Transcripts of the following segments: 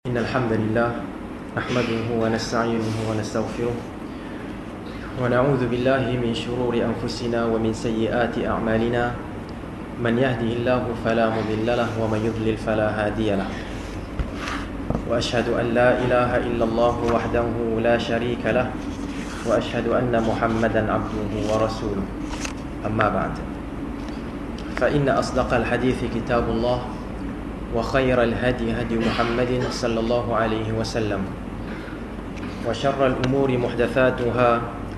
إن الحمد لله نحمده ونستعينه ونستغفره ونعوذ بالله من شرور أنفسنا ومن سيئات أعمالنا من يهده الله فلا مضل له ومن يضلل فلا هادي له وأشهد أن لا إله إلا الله وحده لا شريك له وأشهد أن محمدا عبده ورسوله أما بعد فإن أصدق الحديث كتاب الله وخير الهدي هدي محمد صلى الله عليه وسلم وشر الأمور محدثاتها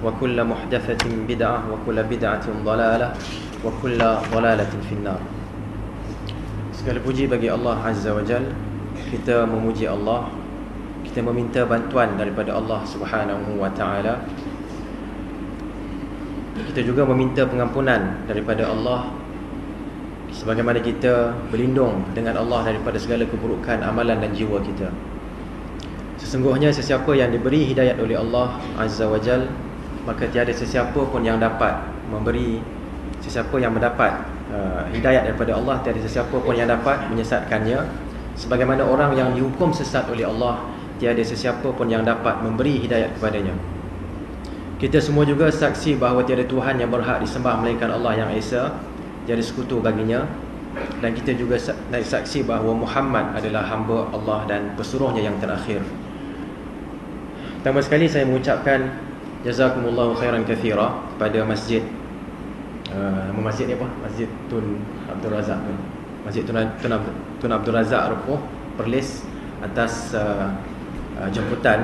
وكل محدثة بدعة وكل بدعة ضلالة وكل ضلالة في النار. Segala puji bagi Allah Azza wa Jal. Kita memuji Allah, kita meminta bantuan daripada Allah Subhanahu wa Ta'ala. Kita juga meminta pengampunan daripada Allah, sebagaimana kita berlindung dengan Allah daripada segala keburukan amalan dan jiwa kita. Sesungguhnya sesiapa yang diberi hidayat oleh Allah Azza wa Jal, maka tiada sesiapa pun yang dapat memberi, sesiapa yang mendapat hidayat daripada Allah, tiada sesiapa pun yang dapat menyesatkannya. Sebagaimana orang yang dihukum sesat oleh Allah, tiada sesiapa pun yang dapat memberi hidayat kepadanya. Kita semua juga saksi bahawa tiada Tuhan yang berhak disembah melainkan Allah yang Esa, tiada sekutu baginya, dan kita juga saksi bahawa Muhammad adalah hamba Allah dan pesuruhnya yang terakhir. Pertama sekali saya mengucapkan jazakumullahu khairan kathira kepada masjid, nama masjid ni apa? Masjid Tun Abdul Razak, Masjid Tun Abdul Razak Rupuh Perlis atas jemputan,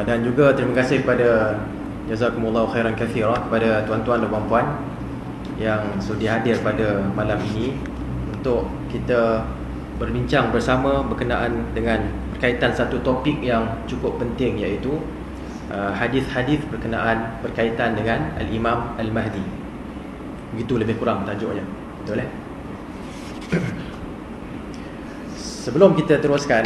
dan juga terima kasih kepada jazakumullahu khairan kathira kepada tuan-tuan dan puan-puan yang sudi hadir pada malam ini untuk kita berbincang bersama berkenaan dengan berkaitan satu topik yang cukup penting, iaitu hadis-hadis berkaitan dengan Al-Imam Al-Mahdi. Begitu lebih kurang tajuknya, betul Sebelum kita teruskan,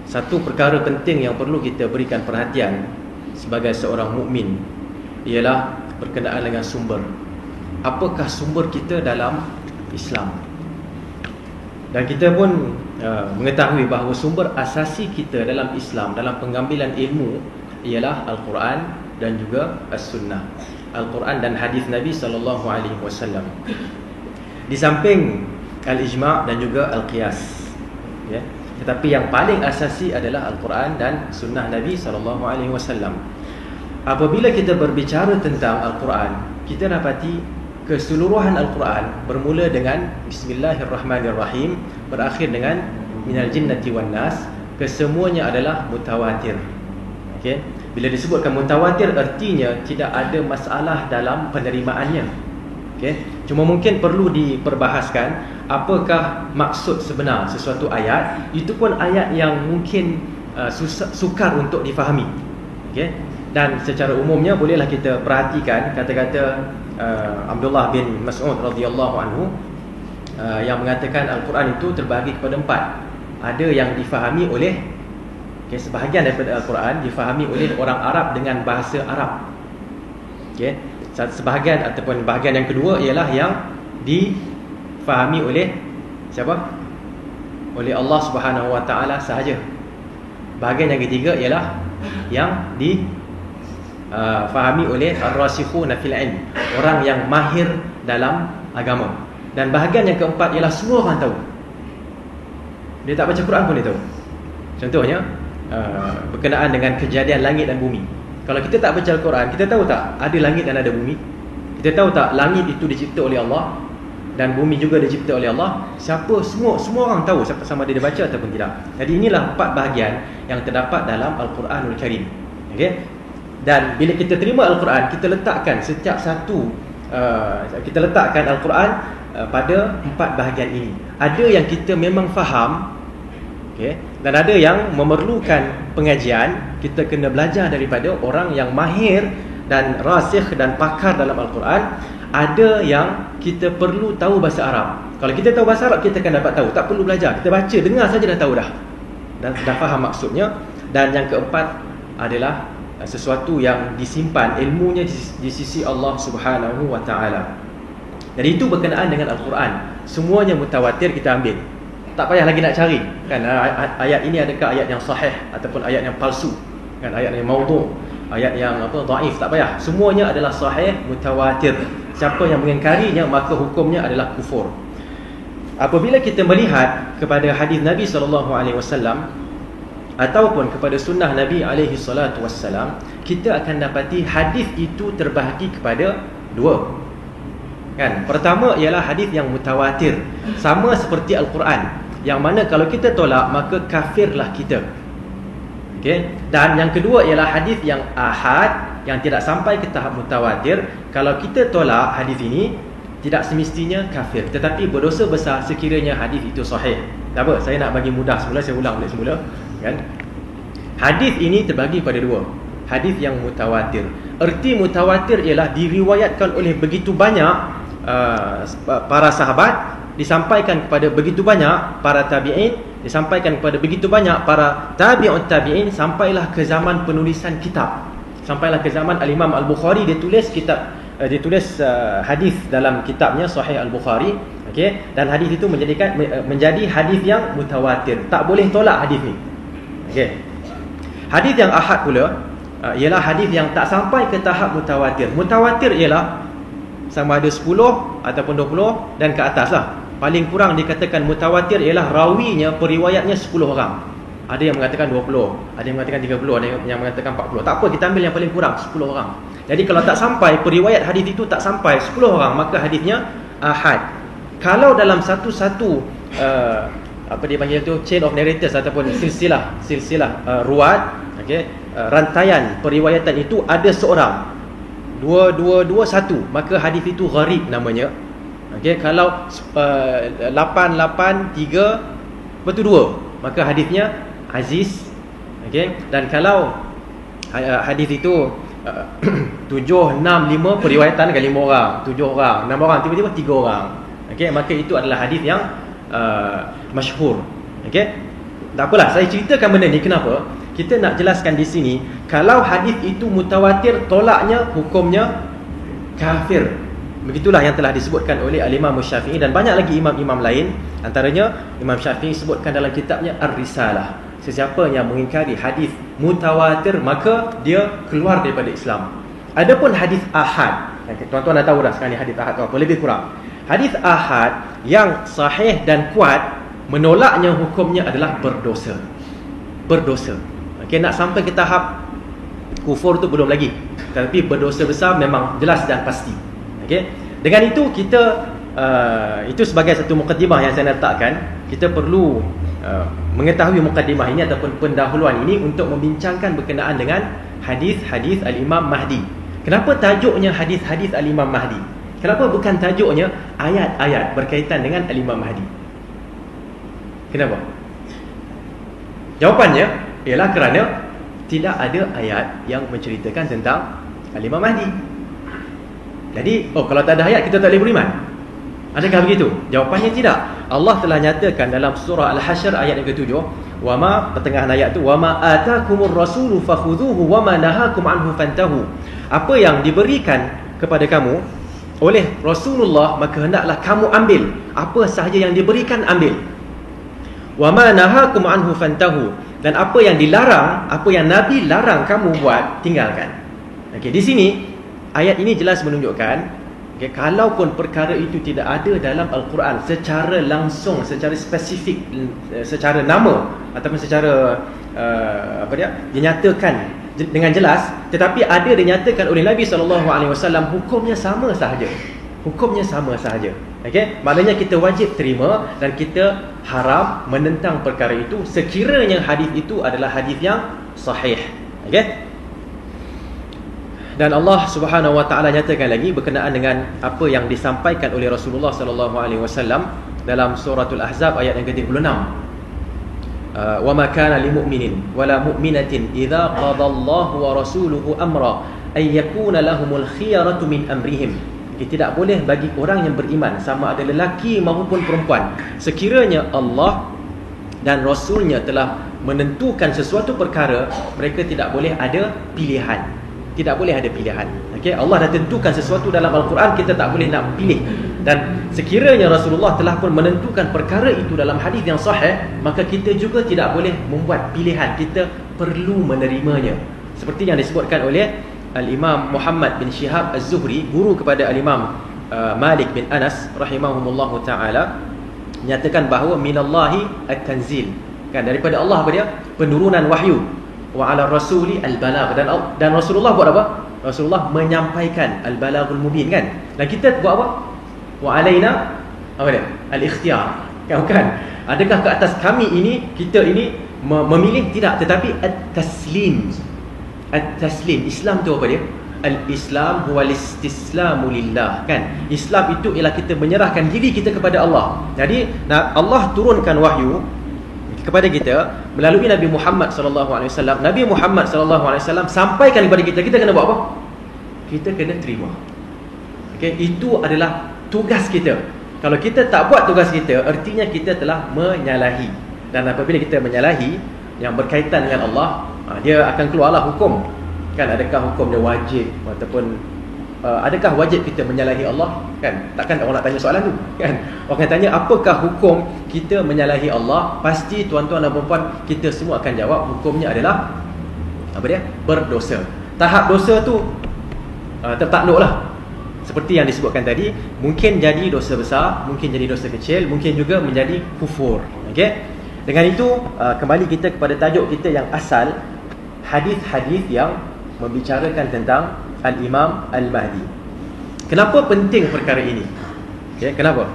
satu perkara penting yang perlu kita berikan perhatian sebagai seorang mukmin ialah berkenaan dengan sumber. Apakah sumber kita dalam Islam? Dan kita pun mengetahui bahawa sumber asasi kita dalam Islam, dalam pengambilan ilmu, ialah Al-Quran dan juga As-Sunnah. Al-Quran dan hadis Nabi SAW. Di samping Al-Ijma' dan juga Al-Qiyas, ya. Tetapi yang paling asasi adalah Al-Quran dan Sunnah Nabi SAW. Apabila kita berbicara tentang Al-Quran, kita dapati keseluruhan Al-Quran bermula dengan Bismillahirrahmanirrahim, berakhir dengan Minal Jinnati wan Nas. Kesemuanya adalah mutawatir. Okay? Bila disebutkan mutawatir, artinya tidak ada masalah dalam penerimaannya. Okay? Cuma mungkin perlu diperbahaskan apakah maksud sebenar sesuatu ayat. Itu pun ayat yang mungkin sukar untuk difahami. Okay? Dan secara umumnya bolehlah kita perhatikan kata-kata Abdullah bin Mas'ud radhiyallahu anhu yang mengatakan Al-Quran itu terbahagi kepada 4. Ada yang difahami oleh, sebahagian daripada Al-Quran difahami oleh orang Arab dengan bahasa Arab. Sebahagian ataupun bahagian yang kedua ialah yang difahami oleh siapa? Oleh Allah Subhanahu wa Ta'ala sahaja. Bahagian yang ketiga ialah yang fahami oleh ar-rasikhuna fil ilm, orang yang mahir dalam agama. Dan bahagian yang keempat ialah semua orang tahu. Dia tak baca Quran pun dia tahu. Contohnya berkenaan dengan kejadian langit dan bumi. Kalau kita tak baca Al-Quran, kita tahu tak ada langit dan ada bumi? Kita tahu tak langit itu dicipta oleh Allah dan bumi juga dicipta oleh Allah? Semua orang tahu, siapa sama dia baca ataupun tidak. Jadi inilah 4 bahagian yang terdapat dalam Al-Quranul Karim. Okey? Dan bila kita terima Al-Quran, kita letakkan setiap satu kita letakkan Al-Quran pada 4 bahagian ini. Ada yang kita memang faham, dan ada yang memerlukan pengajian. Kita kena belajar daripada orang yang mahir dan rasikh dan pakar dalam Al-Quran. Ada yang kita perlu tahu bahasa Arab. Kalau kita tahu bahasa Arab, kita akan dapat tahu, tak perlu belajar. Kita baca, dengar saja dah tahu dan dah faham maksudnya. Dan yang keempat adalah sesuatu yang disimpan ilmunya di sisi Allah Subhanahu wa Ta'ala. Jadi itu berkenaan dengan Al-Quran. Semuanya mutawatir kita ambil. tak payah lagi nak cari kan, ayat ini adakah ayat yang sahih ataupun ayat yang palsu kan, ayat yang maudhu', ayat yang dhaif, tak payah, semuanya adalah sahih mutawatir. Siapa yang mengingkarinya maka hukumnya adalah kufur. Apabila kita melihat kepada hadis Nabi SAW ataupun kepada sunnah Nabi SAW, kita akan dapati hadis itu terbahagi kepada dua kan. Pertama ialah hadis yang mutawatir, sama seperti Al-Quran, yang mana kalau kita tolak maka kafirlah kita. Okey. Dan yang kedua ialah hadis yang ahad, yang tidak sampai ke tahap mutawatir. Kalau kita tolak hadis ini, tidak semestinya kafir, tetapi berdosa besar sekiranya hadis itu sahih. Tak apa, saya nak bagi mudah semula, saya ulang balik semula kan. Hadis ini terbagi pada dua. Hadis yang mutawatir. Erti mutawatir ialah diriwayatkan oleh begitu banyak para sahabat, disampaikan kepada begitu banyak para tabi'in, disampaikan kepada begitu banyak para tabi'ut tabi'in, sampailah ke zaman penulisan kitab, sampailah ke zaman Al-Imam Al-Bukhari. Dia tulis kitab, dia tulis hadis dalam kitabnya Sahih Al-Bukhari. Okey, dan hadis itu menjadi hadis yang mutawatir, tak boleh tolak hadis ni. Okey. Hadis yang ahad pula ialah hadis yang tak sampai ke tahap mutawatir. Mutawatir ialah sama ada 10 ataupun 20 dan ke atas lah. Paling kurang dikatakan mutawatir ialah rawinya, periwayatnya 10 orang. Ada yang mengatakan 20, ada yang mengatakan 30, ada yang mengatakan 40. Tak apa, kita ambil yang paling kurang 10 orang. Jadi kalau tak sampai, periwayat hadis itu tak sampai 10 orang, maka hadisnya ahad. Kalau dalam satu-satu apa dia panggil tu, chain of narrators ataupun silsilah ruwat, okey, rantaian periwayatan itu ada seorang, dua, satu, maka hadis itu gharib namanya. Okey, kalau 8, 3, betul 2, maka hadisnya aziz. Okey, dan kalau hadis itu 7, 6, 5 periwayatan dengan 5 orang, 7 orang, 6 orang, tiba-tiba 3 orang. Okey, maka itu adalah hadis yang masyhur. Okey, tak apalah, saya ceritakan benda ni kenapa? Kita nak jelaskan di sini, kalau hadis itu mutawatir, tolaknya hukumnya kafir. Begitulah yang telah disebutkan oleh Al-Imam Syafi'i dan banyak lagi imam-imam lain. Antaranya Imam Syafi'i sebutkan dalam kitabnya Ar-Risalah, sesiapa yang mengingkari hadis mutawatir maka dia keluar daripada Islam. Adapun hadis ahad, tuan-tuan dah tahu dah sekarang ni hadis ahad tu apa, lebih kurang. Hadis ahad yang sahih dan kuat, menolaknya hukumnya adalah berdosa. Berdosa. Okey, nak sampai ke tahap kufur tu belum lagi, tapi berdosa besar memang jelas dan pasti. Okey, dengan itu kita itu sebagai satu mukadimah yang saya letakkan. Kita perlu mengetahui mukadimah ini ataupun pendahuluan ini untuk membincangkan berkenaan dengan hadis-hadis Al-Imam Mahdi. Kenapa tajuknya hadis-hadis Al-Imam Mahdi? Kenapa bukan tajuknya ayat-ayat berkaitan dengan Al-Imam Mahdi? Kenapa? Jawapannya ialah kerana tidak ada ayat yang menceritakan tentang Al-Imam Mahdi. Jadi, kalau tak ada ayat kita tak boleh beriman. Adakah begitu? Jawapannya tidak. Allah telah nyatakan dalam surah Al-Hasyr ayat yang ke-7, wama, pertengahan ayat tu, wama atakumur rasulu fakhudhuhu wama nahakum anhu fantahu. Apa yang diberikan kepada kamu oleh Rasulullah, maka hendaklah kamu ambil. Apa sahaja yang diberikan, ambil. Wama nahakum anhu fantahu. Dan apa yang dilarang, apa yang Nabi larang kamu buat, tinggalkan. Okey, di sini ayat ini jelas menunjukkan, okay, kalaupun perkara itu tidak ada dalam Al-Quran secara langsung, secara spesifik, secara nama ataupun secara dinyatakan dengan jelas, tetapi ada dinyatakan oleh Nabi SAW, hukumnya sama sahaja. Hukumnya sama sahaja. Okey, maknanya kita wajib terima dan kita haram menentang perkara itu sekiranya hadis itu adalah hadis yang sahih. Okey? Dan Allah Subhanahu Wa Taala nyatakan lagi berkenaan dengan apa yang disampaikan oleh Rasulullah sallallahu alaihi wasallam dalam suratul Ahzab ayat yang ke-36. Wa ma kana lil mu'minin wala mu'minatin idza qada Allahu wa rasuluhu amra ay yakuna lahumul khiyaratu min amrihim. Tidak boleh bagi orang yang beriman, sama ada lelaki maupun perempuan, sekiranya Allah dan Rasulnya telah menentukan sesuatu perkara, mereka tidak boleh ada pilihan. Tidak boleh ada pilihan. Okey, Allah dah tentukan sesuatu dalam Al-Quran, kita tak boleh nak pilih Dan sekiranya Rasulullah telah pun menentukan perkara itu dalam hadis yang sahih, maka kita juga tidak boleh membuat pilihan, kita perlu menerimanya. Seperti yang disebutkan oleh Al-Imam Muhammad bin Shihab Az-Zuhri, guru kepada Al-Imam Malik bin Anas rahimahumullahu ta'ala, menyatakan bahawa minallahi at-tanzil, kan, daripada Allah apa dia? Penurunan wahyu. Wa 'ala rasuli al-balagh, dan Rasulullah buat apa? Rasulullah menyampaikan al-balaghul mubin, kan. Dan kita buat apa? Wa 'alaina apa dia? Al-ikhtiyar. Kan? Adakah ke atas kami ini, kita ini memilih? Tidak, tetapi at-taslim. At-taslim. Islam tu apa dia? Al-Islam huwal istislamu lillah, kan. Islam itu ialah kita menyerahkan diri kita kepada Allah. Jadi Allah turunkan wahyu kepada kita melalui Nabi Muhammad sallallahu alaihi wasallam. Nabi Muhammad sallallahu alaihi wasallam sampaikan kepada kita, kita kena buat apa? Kita kena terima. Okey, itu adalah tugas kita. Kalau kita tak buat tugas kita, artinya kita telah menyalahi. Dan apabila kita menyalahi yang berkaitan dengan Allah, dia akan keluarlah hukum. Kan, adakah hukum dia wajib ataupun adakah wajib kita menyalahi Allah? Kan, takkan orang nak tanya soalan tu, kan. Orang tanya apakah hukum kita menyalahi Allah? Pasti tuan-tuan dan puan-puan, kita semua akan jawab hukumnya adalah apa dia? Berdosa. Tahap dosa tu tertakluklah. Seperti yang disebutkan tadi, mungkin jadi dosa besar, mungkin jadi dosa kecil, mungkin juga menjadi kufur. Okey. Dengan itu kembali kita kepada tajuk kita yang asal, hadis-hadis yang membicarakan tentang Al-Imam Al-Mahdi. Kenapa penting perkara ini? Okay, kenapa?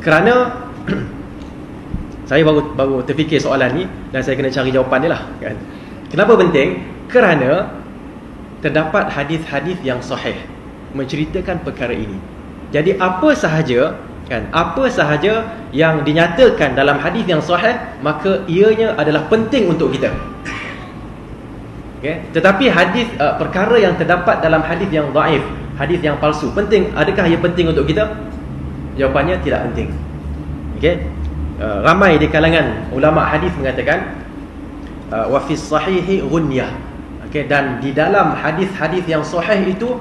Kerana saya baru terfikir soalan ni dan saya kena cari jawapan dia lah, kan? Kenapa penting? Kerana terdapat hadis-hadis yang sahih menceritakan perkara ini. Jadi apa sahaja, kan, apa sahaja yang dinyatakan dalam hadis yang sahih, maka ianya adalah penting untuk kita. Okay. Tetapi hadis perkara yang terdapat dalam hadis yang dhaif, hadis yang palsu, penting. Adakah ia penting untuk kita? Jawapannya tidak penting. Okey. Ramai di kalangan ulama hadis mengatakan wa fi sahihi ghunyah. Okey, dan di dalam hadis-hadis yang sahih itu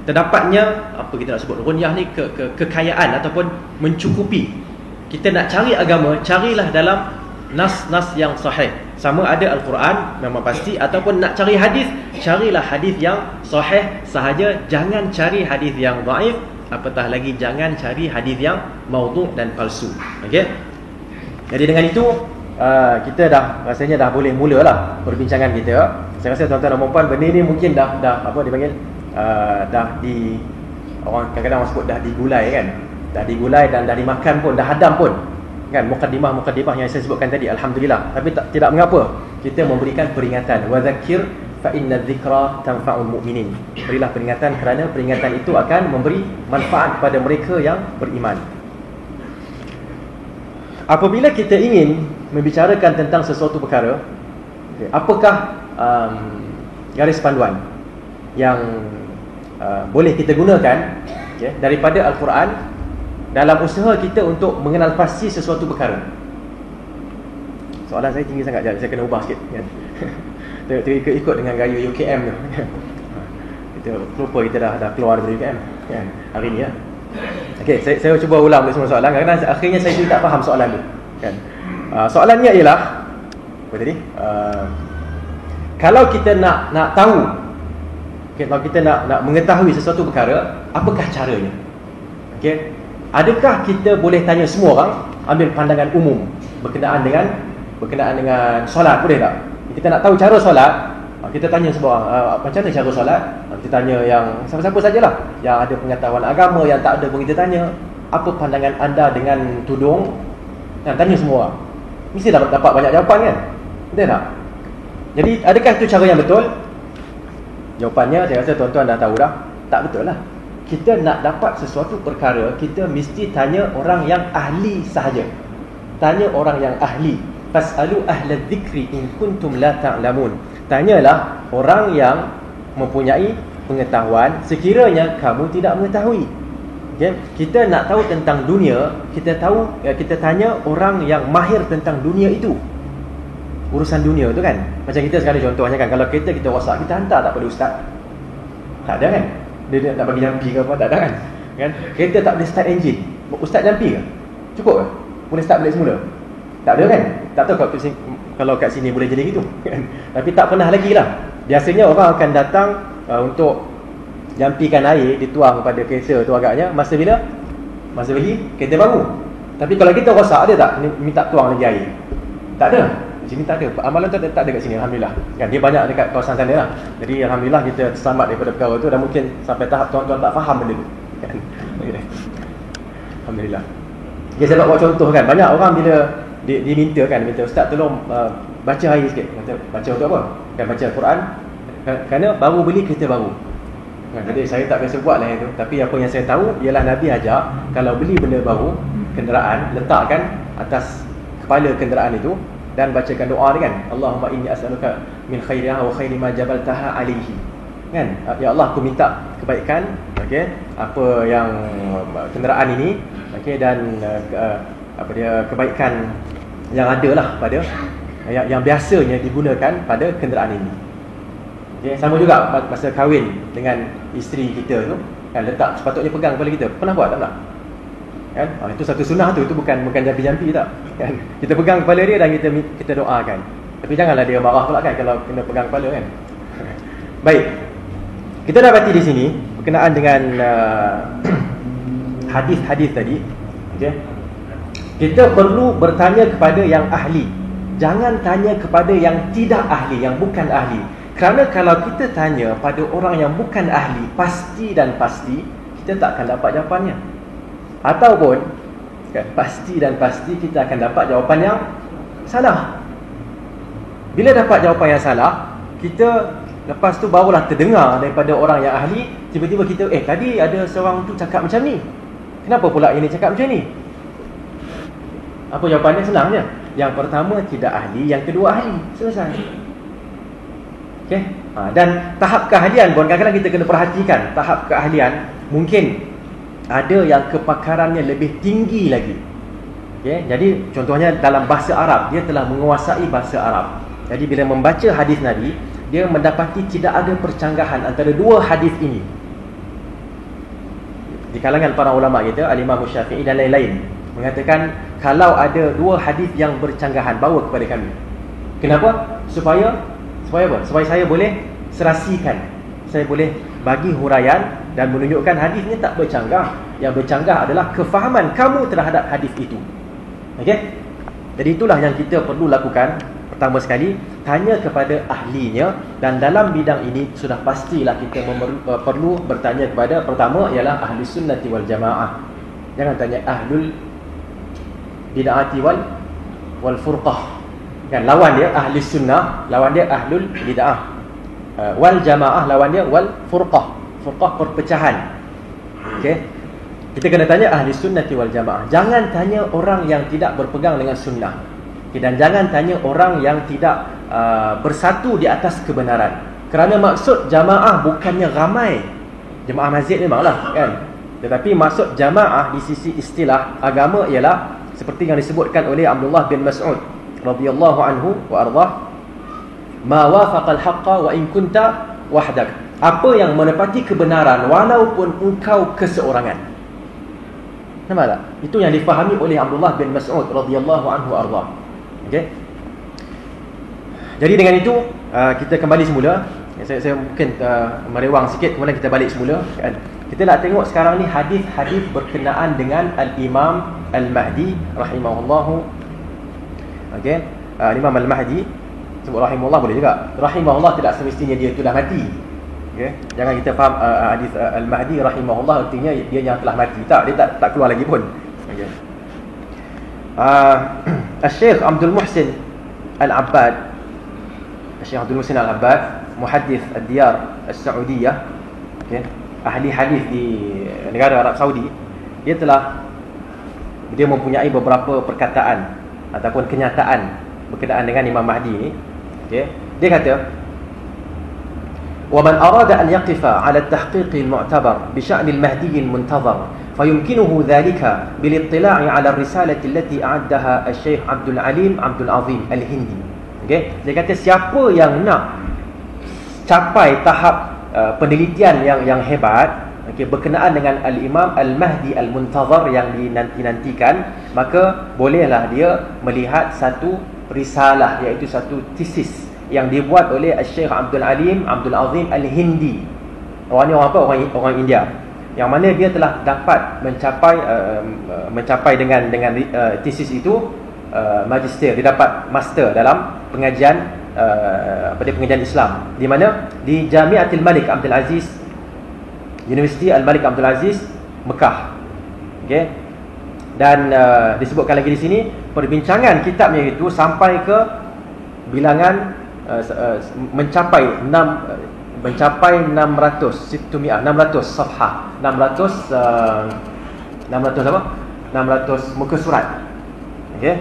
terdapatnya apa kita nak sebut, ghunyah ni kekayaan ataupun mencukupi. Kita nak cari agama, carilah dalam nas-nas yang sahih. Sama ada Al-Quran memang pasti, ataupun nak cari hadis, carilah hadis yang sahih sahaja, jangan cari hadis yang dhaif, apatah lagi jangan cari hadis yang maudhu' dan palsu. Okey. Jadi dengan itu kita rasanya dah boleh mulalah perbincangan kita. Saya rasa tuan-tuan dan puan-puan, benda ni mungkin dah apa dipanggil, dah di, orang kadang-kadang orang sebut dah digulai, kan. Dah digulai dan dah dimakan pun, dah hadam pun, kan, mukadimah yang saya sebutkan tadi. Alhamdulillah. Tapi tidak mengapa, kita memberikan peringatan. Wa dzakir fa inna dzikra tanfa'ul mu'minin. Berilah peringatan kerana peringatan itu akan memberi manfaat kepada mereka yang beriman. Apabila kita ingin membicarakan tentang sesuatu perkara, apakah garis panduan yang boleh kita gunakan, daripada Al-Quran dalam usaha kita untuk mengenal pasti sesuatu perkara? Soalan saya tinggi sangat, saya kena ubah sikit, kan. Ikut dengan gaya UKM tu. Kita lupa kita dah keluar dari UKM, kan, hari ni, ya. Okey, saya cuba ulang semua soalan, kerana akhirnya saya tak faham soalan tu, kan. Soalannya ialah apa tadi? Kalau kita nak tahu, kalau kita nak mengetahui sesuatu perkara, apakah caranya? Okey. Adakah kita boleh tanya semua orang, ambil pandangan umum berkenaan dengan solat, boleh tak? Kita nak tahu cara solat, kita tanya semua orang, macam mana cara solat? Kita tanya yang siapa-siapa sajalah, yang ada pengetahuan agama, yang tak ada pun kita tanya, apa pandangan anda dengan tudung? Dan tanya semua orang, mesti dapat banyak jawapan, kan? Betul tak? Jadi adakah itu cara yang betul? Jawapannya saya rasa tuan-tuan dah tahu dah, tak betul lah. Kita nak dapat sesuatu perkara, kita mesti tanya orang yang ahli sahaja. Tanya orang yang ahli. Fas'alu ahla dzikri in kuntum la ta'lamun. Tanyalah orang yang mempunyai pengetahuan sekiranya kamu tidak mengetahui. Okay? Kita nak tahu tentang dunia, kita tanya orang yang mahir tentang dunia itu. Urusan dunia tu, kan. Macam kita sekarang contohnya, kan, kalau kita WhatsApp, kita hantar tak pada ustaz? Tak ada, kan? Dia nak bagi jampi ke apa, tak ada, kan. Kan? Kereta tak boleh start engine. Ustaz jampi ke? Cukup ke? Boleh start balik semula? Tak ada kan? Tak tahu kalau kat sini boleh jadi gitu. Kan? Tapi tak pernah lagi lah. Biasanya orang akan datang untuk jampikan air, dituang pada kereta tu agaknya. Masa bila? Masa beli kereta baru. Tapi kalau kita rosak, ada tak minta tuang lagi air? Tak ada. Di sini tak ada. Amalan tu tak ada kat sini, Alhamdulillah. Kan? Dia banyak dekat kawasan sana lah. Jadi Alhamdulillah kita selamat daripada perkara tu. Dan mungkin sampai tahap tuan-tuan tak faham benda tu. Kan? Alhamdulillah. Okay, saya nak buat contoh kan. Banyak orang bila diminta kan, minta ustaz tolong baca air sikit. Kata, baca untuk apa? Kan baca Quran. Kerana baru beli kereta baru. Kan? Jadi saya tak biasa buat lah itu. Tapi apa yang saya tahu ialah Nabi ajak, kalau beli benda baru, kenderaan, letakkan atas kepala kenderaan itu dan bacakan doa dia kan. Allahumma inni as'aluka min khairiha wa khairi ma jabaltaha alaihi. Kan? Ya Allah, aku minta kebaikan, okey, apa yang kenderaan ini, okey, dan apa dia kebaikan yang ada lah pada yang biasanya digunakan pada kenderaan ini. Okey, sama juga masa kahwin dengan isteri kita tu, kan, letak sepatutnya pegang kepala kita. Pernah buat tak nak? Kan? Itu satu sunnah tu, itu bukan jampi-jampi tak. Kan? Kita pegang kepala dia dan kita doakan. Tapi janganlah dia marah pula kan kalau kena pegang kepala kan. Baik. Kita dapati di sini berkenaan dengan hadis-hadis tadi, okey. Kita perlu bertanya kepada yang ahli. Jangan tanya kepada yang tidak ahli, yang bukan ahli. Kerana kalau kita tanya pada orang yang bukan ahli, pasti dan pasti kita tak akan dapat jawapannya. Ataupun kan, pasti dan pasti kita akan dapat jawapan yang salah. Bila dapat jawapan yang salah, kita lepas tu barulah terdengar daripada orang yang ahli. Tiba-tiba kita, tadi ada seorang tu cakap macam ni, kenapa pula ini cakap macam ni? Apa jawapannya? Senang je. Yang pertama tidak ahli, yang kedua ahli. Selesai. Okay? Dan tahap keahlian pun kadang-kadang kita kena perhatikan. Tahap keahlian mungkin ada yang kepakarannya lebih tinggi lagi. Okay? Jadi contohnya dalam bahasa Arab, dia telah menguasai bahasa Arab. Jadi bila membaca hadis Nabi, dia mendapati tidak ada percanggahan antara dua hadis ini. Di kalangan para ulama kita, Al-Imam Syafi'i dan lain-lain, mengatakan kalau ada dua hadis yang bercanggahan, bawa kepada kami. Kenapa? Supaya apa? Supaya saya boleh serasikan, saya boleh bagi huraian dan menunjukkan hadisnya tak bercanggah. Yang bercanggah adalah kefahaman kamu terhadap hadis itu. Okey? Jadi itulah yang kita perlu lakukan. Pertama sekali, tanya kepada ahlinya. Dan dalam bidang ini sudah pastilah kita perlu bertanya kepada, pertama ialah ahli sunnati wal jamaah. Jangan tanya ahlul bid'ati wal furqah. Kan, lawan dia ahli sunnah, lawan dia ahlul bid'ah. Wal jamaah, lawan dia wal furqah. Furqah, perpecahan. Okey. Kita kena tanya ahli sunnati wal jamaah. Jangan tanya orang yang tidak berpegang dengan sunnah. Okay, dan jangan tanya orang yang tidak bersatu di atas kebenaran. Kerana maksud jamaah bukannya ramai. Jamaah masjid memanglah kan. Tetapi maksud jamaah di sisi istilah agama ialah seperti yang disebutkan oleh Abdullah bin Mas'ud radhiyallahu anhu wa ardhah, ma wafaqal haqqa wa in kunta wahdak. Apa yang menepati kebenaran walaupun engkau keseorangan. Nampak tak? Itu yang difahami oleh Abdullah bin Mas'ud radhiyallahu anhu ardhah. Okey. Jadi dengan itu kita kembali semula. Saya mungkin merewang sikit, kemudian kita balik semula kan. Kita nak tengok sekarang ni hadis-hadis berkenaan dengan Al-Imam Al-Mahdi rahimahullahu. Okey. Imam Al-Mahdi, sebut rahimahullah boleh juga. Rahimahullah tidak semestinya dia tu dah mati. Okey. Jangan kita faham hadis Al-Mahdi rahimahullah artinya dia yang telah mati. Tak, dia tak keluar lagi pun. Okey. Al-Syekh Abdul Muhsin Al-Abbad, Syekh Abdul Muhsin Al-Abbad, muhaddis Ad-Diyar As-Saudiyah, okay, ahli hadis di negara Arab Saudi. Dia mempunyai beberapa perkataan ataupun kenyataan berkenaan dengan Imam Mahdi ni. Okay. Dia kata, "Wa man arada an yaqifa 'ala at-tahqiq al-mu'tabar bi sha'n al-Mahdi al-muntazar, fayumkinuhu dhalika bil ittila'i 'ala ar-risalati allati a'addaha al-Syekh Abdul Alim Abdul Azim Al-Hindi." Okay. Dia kata siapa yang nak capai tahap penelitian yang hebat, okey, berkenaan dengan Al-Imam Al-Mahdi Al-Muntazar yang dinanti-nantikan, maka bolehlah dia melihat satu risalah, iaitu satu tesis yang dibuat oleh Syekh Abdul Alim Abdul Azim Al-Hindi. Orang ni orang apa? Orang India. Yang mana dia telah dapat mencapai dengan tesis itu magister. Dia dapat master dalam pengajian pengajian Islam, di mana di Jamiatul Malik Abdul Aziz, Universiti Al-Malik Abdul Aziz, Mekah. Okey. Dan disebutkan lagi di sini perbincangan kitabnya itu sampai ke bilangan mencapai 600 safhah, 600 apa? 600 muka surat. Okey.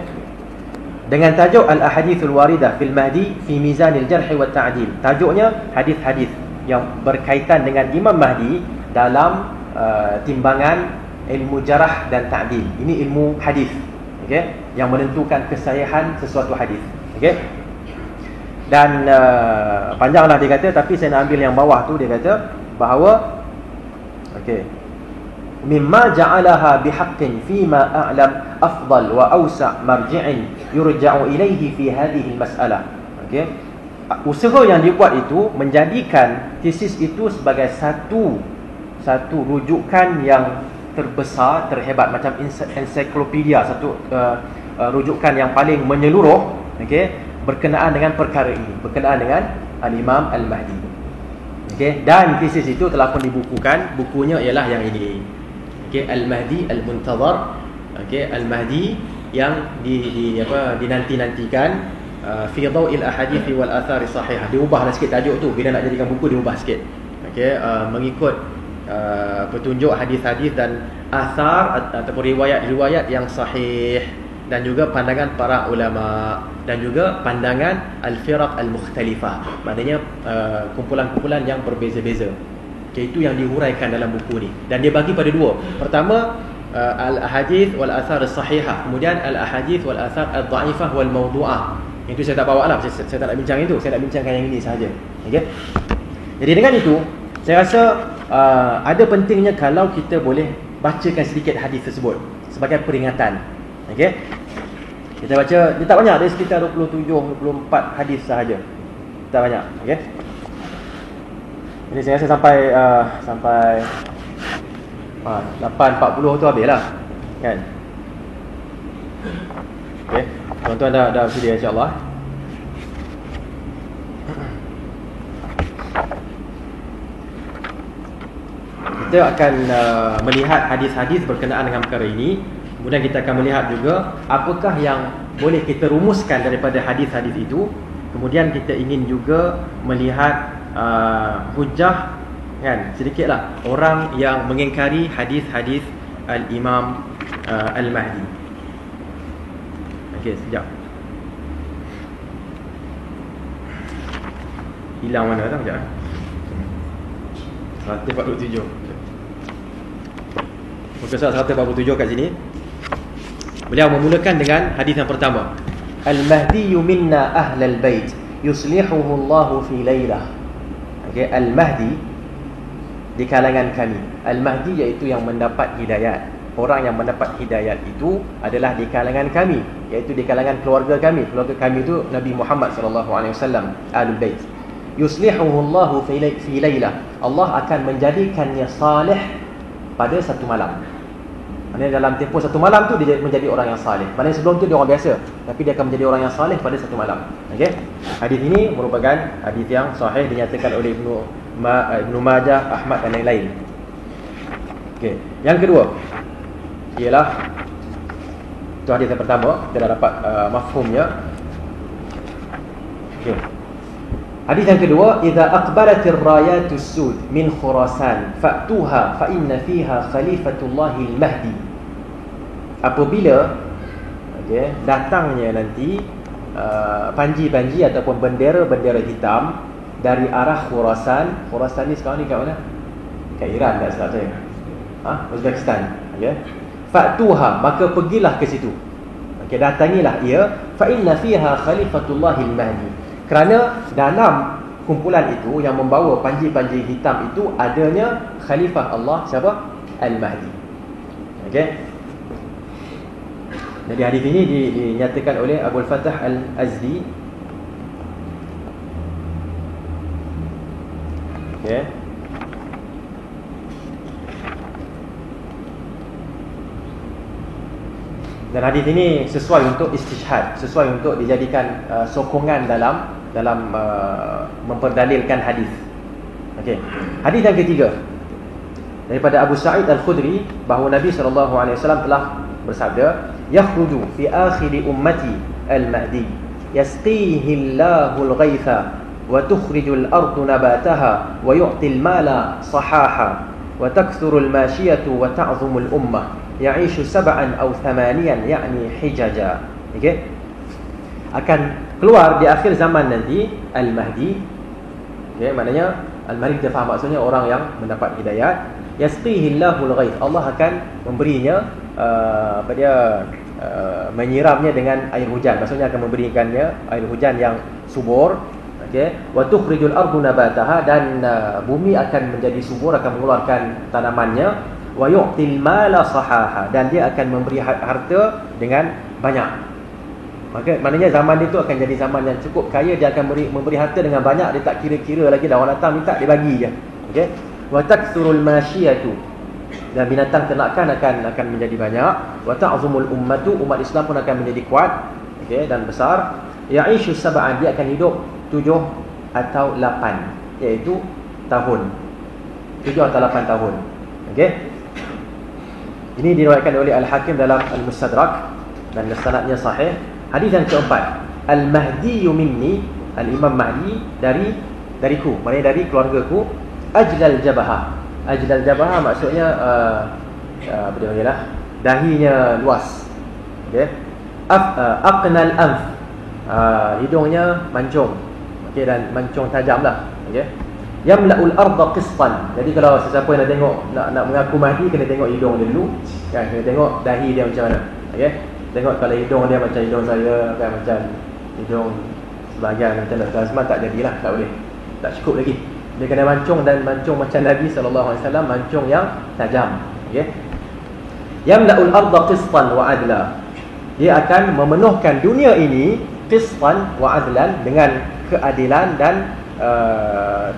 Dengan tajuk Al-Ahadithul Waridah fil Mahdi fi Mizanil Jarh wa Ta'dil. Tajuknya hadis-hadis yang berkaitan dengan Imam Mahdi dalam timbangan ilmu jarah dan ta'dil. Ini ilmu hadis, okey, yang menentukan kesahihan sesuatu hadis. Okey. Dan panjanglah dia kata, tapi saya nak ambil yang bawah tu. Dia kata bahawa okey, mimma ja'alaha bihaqqin fima a'lam afdal wa awsa' marji'in yurja'u ilaihi fi hadhihi al-mas'alah. Okey. Usaha yang dibuat itu menjadikan tesis itu sebagai satu rujukan yang terbesar, terhebat, macam ensiklopedia, satu rujukan yang paling menyeluruh, okey, berkenaan dengan perkara ini, berkenaan dengan Al-Imam Al-Mahdi. Okey, dan tesis itu telah pun dibukukan. Bukunya ialah yang ini. Okey, Al-Mahdi Al-Muntazar. Okey, Al-Mahdi yang dinanti-nantikan fi Dhaw'il Ahadith wal Athar Sahihah. Diubahlah sikit tajuk tu, bila nak jadikan buku diubah sikit. Okey, mengikut petunjuk hadis-hadis dan athar ataupun riwayat-riwayat yang sahih, dan juga pandangan para ulama, dan juga pandangan al-firaq al-mukhtalifah, maknanya kumpulan-kumpulan yang berbeza-beza. Okay, itu yang dihuraikan dalam buku ni, dan dia bagi pada dua. Pertama, al-ahadith wal athar as-sahihah, kemudian al-ahadith wal athar ad-dha'ifah wal mawdu'ah. Itu saya tak bawa lah, saya tak nak bincang itu, saya nak bincangkan yang ini sahaja. Okay? Jadi dengan itu, saya rasa ada pentingnya kalau kita boleh bacakan sedikit hadis tersebut sebagai peringatan. Okey. Kita baca, dia tak banyak, dia sekitar 27 24 hadis sahaja. Tak banyak, okey. Jadi saya rasa sampai 8.40 tu habislah. Kan? Okey. Tuan-tuan dah sedia insya-Allah. Kita akan melihat hadis-hadis berkenaan dengan perkara ini. Kemudian kita akan melihat juga apakah yang boleh kita rumuskan daripada hadis-hadis itu. Kemudian kita ingin juga melihat hujah, kan, sedikitlah orang yang mengingkari hadis-hadis Al-Imam Al-Mahdi. Okey, sekejap. Hilang mana dah, sekejap. 147. Muka surat 147 kat sini. Beliau memulakan dengan hadis yang pertama. Al-Mahdi minna ahlal bait yuslihuhu Allahu fi lailah. Okey, Al-Mahdi di kalangan kami. Al-Mahdi iaitu yang mendapat hidayat. Orang yang mendapat hidayat itu adalah di kalangan kami, iaitu di kalangan keluarga kami. Keluarga kami itu Nabi Muhammad sallallahu alaihi wasallam, Ahlul Bait. Yuslihuhu Allahu fi lailah. Allah akan menjadikannya salih pada satu malam. Maksudnya dalam tempoh satu malam tu dia menjadi orang yang salih. Maksudnya sebelum tu dia orang biasa, tapi dia akan menjadi orang yang salih pada satu malam. Okey. Hadis ini merupakan hadis yang sahih, dinyatakan oleh Ibnu Majah, Ahmad dan lain-lain. Okey. Yang kedua ialah itu hadis yang pertama, kita dah dapat mafhumnya. Okey. Hadis yang kedua, idza aqbalatir rayatus sud min Khurasan fa'tuha fa inna fiha khalifatullahil mahdi. Apabila datangnya nanti panji-panji ataupun bendera-bendera hitam dari arah Khurasan. Khurasan ni sekarang ni kat mana? Kat Iran tak salah saya. Uzbekistan. Okey. Fa'tuha, maka pergilah ke situ. Okey, datangilah ia, fa inna fiha khalifatullahil mahdi. Kerana dalam kumpulan itu yang membawa panji-panji hitam itu adanya khalifah Allah siapa? Al-Mahdi. Okey. Jadi hadis ini dinyatakan oleh Abu Al-Fatah Al-Azdi. Okey. Dan hadis ini sesuai untuk istishhad, sesuai untuk dijadikan sokongan dalam memperdalilkan hadis. Okey. Hadis yang ketiga daripada Abu Sa'id Al-Khudri bahawa Nabi SAW telah bersabda, "Yakhruju fi akhir ummati al-Mahdi, yasqihi Allahu al-ghaitha wa tukhriju al-ardu nabataha wa yu'ti al-mala sahaha wa takthuru al-mashiyatu wa ta'zumu al-ummah, ya'ishu sab'an aw thamaniyan ya'ni hijaja." Okey. Akan keluar di akhir zaman nanti Al-Mahdi. Okey, maknanya Al-Mahdi kita faham maksudnya orang yang mendapat hidayat. Yasqihi Allahul ghaith, Allah akan memberinya menyiramnya dengan air hujan. Maksudnya akan memberikannya air hujan yang subur. Okey, wa tukhrijul ardu nabataha, dan bumi akan menjadi subur, akan mengeluarkan tanamannya. Wa yu'til mala sahaha, dan dia akan memberi harta dengan banyak. Maka maknanya zaman itu akan jadi zaman yang cukup kaya. Dia akan memberi harta dengan banyak. Dia tak kira-kira lagi dah, orang datang minta dia bagi je. Okey. Wa takthurul mashiyatu, dan binatang ternakan akan menjadi banyak. Wa ta'zumul ummatu, umat Islam pun akan menjadi kuat, okey, dan besar. Ya'ishu sab'an, dia akan hidup 7 atau 8, iaitu tahun. 7 atau 8 tahun. Okey. Ini diriwayatkan oleh Al-Hakim dalam Al-Mustadrak dan sanadnya sahih. Hadis yang keempat, Al-Mahdi minni, Al-Imam Mahdi dariku, maknanya dari keluargaku. Ajlal jabahah. Ajlal jabahah maksudnya apa dia panggil lah, dahinya luas. Okey. Aqnal anf, hidungnya mancung. Okey, dan mancung tajam lah. Okey. Yamla'ul arda qistan. Jadi kalau sesiapa yang nak tengok, nak mengaku Mahdi, kena tengok hidung dia dulu, kan, kena tengok dahi dia macam mana. Okey. Tengok kalau hidung dia macam hidung saya, kan, macam hidung sebahagian macam Dr. Azman, tak jadilah, tak boleh. Tak cukup lagi. Dia kena mancung, dan mancung macam Nabi SAW, mancung yang tajam. Okey. Yamla'ul arda qistan wa adla. Dia akan memenuhkan dunia ini qistan wa adlan, dengan keadilan dan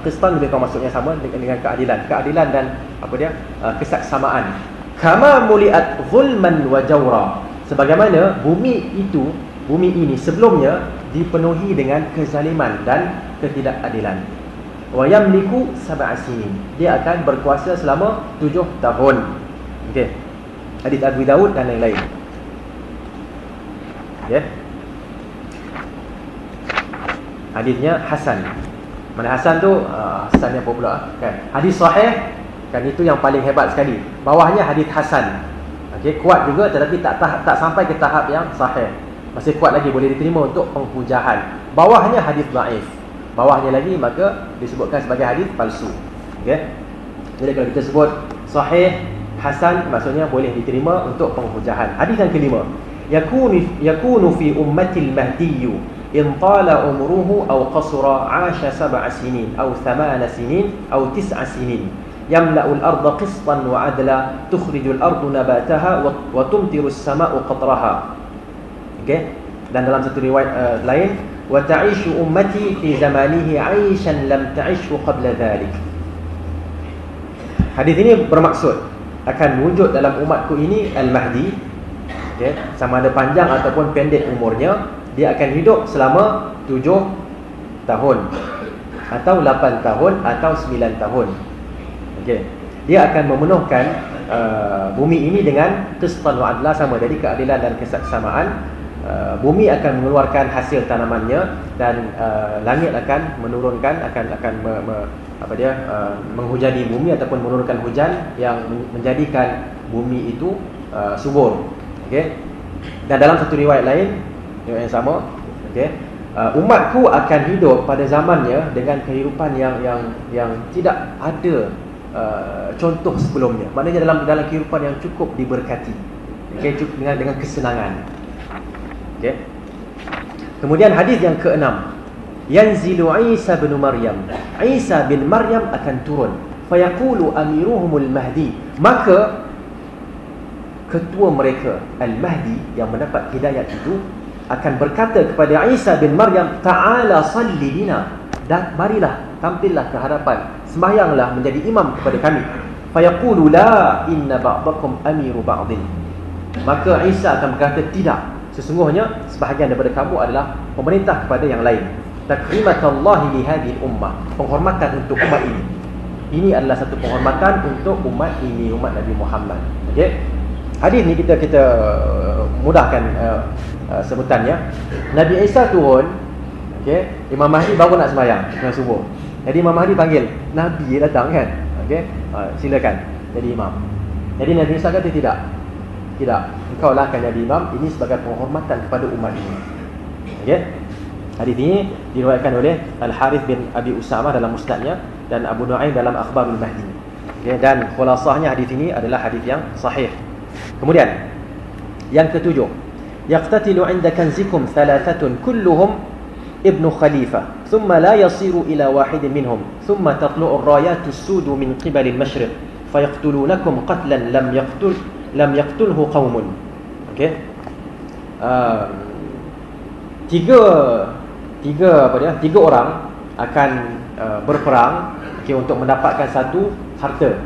qistan lebih kurang maksudnya sama dengan keadilan. Keadilan dan apa dia? Kesaksamaan. Kama muliat zulman wa jawra. Sebagaimana bumi ini sebelumnya dipenuhi dengan kezaliman dan ketidakadilan. Wa yamliku sab'a sinin. Dia akan berkuasa selama 7 tahun. Okey. Hadis Abu Daud dan lain-lain. Okey. Hadisnya hasan. Mana hasan tu? Hasan yang popular, kan. Hadis sahih, kan, itu yang paling hebat sekali. Bawahnya hadis hasan. Okey, kuat juga tetapi tak sampai ke tahap yang sahih. Masih kuat lagi, boleh diterima untuk penghujahan. Bawahnya hadis dhaif. Bawahnya lagi maka disebutkan sebagai hadis palsu. Okey. Jadi kalau kita sebut sahih, hasan, maksudnya boleh diterima untuk penghujahan. Hadis yang kelima, yakunu fi ummatil mahdiyyu in tala umruhu aw qasura 'asha 7 sinin aw 8 sinin aw 9 sinin, yamla'ul arda qistan wa 'adla, tukhrijul ardu nabataha wa tumtiru as-sama'u qatraha. Okey. Dan dalam satu riwayat lain, wa ta'ishu ummati fi zamanihi 'aishan lam ta'ishu qabla dhalik. Hadis ini bermaksud akan wujud dalam umatku ini Al-Mahdi. Okey, sama ada panjang ataupun pendek umurnya, dia akan hidup selama 7 tahun atau 8 tahun atau 9 tahun. Okey. Dia akan memenuhkan bumi ini dengan qistan wa adla, sama dari keadilan dan kesaksamaan. Bumi akan mengeluarkan hasil tanamannya, dan langit akan menurunkan, menghujani bumi ataupun menurunkan hujan yang menjadikan bumi itu subur. Okey. Dan dalam satu riwayat lain yang sama, okey, umatku akan hidup pada zamannya dengan kehidupan yang tidak ada contoh sebelumnya. Maknanya dalam kehidupan yang cukup diberkati, okey, dengan kesenangan. Okay. Kemudian hadis yang keenam, yanzilu Isa bin Maryam. Isa bin Maryam akan turun. Fayaqulu amiruhumul Mahdi. Maka ketua mereka Al-Mahdi yang mendapat hidayat itu akan berkata kepada Isa bin Maryam, ta'ala salli bina, dan marilah, tampillah ke hadapan, sembahyanglah menjadi imam kepada kami. Fayaqulu la inna ba'dakum amiru ba'din. Maka Isa akan berkata, tidak, sesungguhnya sebahagian daripada kamu adalah pemerintah kepada yang lain. Takrimatallahi lihadil ummah, penghormatan untuk umat ini. Ini adalah satu penghormatan untuk umat ini, umat Nabi Muhammad. Okey. Hadis ni kita mudahkan sebutannya. Nabi Isa turun, okey, Imam Mahdi baru nak sembahyang sembahyang subuh. Jadi Imam Mahdi panggil, Nabi datang kan. Okey, silakan jadi imam. Jadi Nabi Isa kata tidak. Tidak, engkau lah akan jadi imam. Ini sebagai penghormatan kepada umat ini. Okey. Hadis ini diriwayatkan oleh Al-Harith bin Abi Usamah dalam musnadnya dan Abu Nu'aim dalam Akhbarul Mahdi. Okay, dan khulasahnya hadis ini adalah hadis yang sahih. Kemudian yang ketujuh, yaqtatilu 'inda kanzikum thalathatun kulluhum ibnu khalifah thumma la yasiru ila wahidin minhum thumma tatlu'u ar-rayatu as-sudu min qibali al-mashriq fayaqtulunakum qatlan lam yaqtulhu qaumun. Okey. Tiga orang akan berperang, okay, untuk mendapatkan satu harta.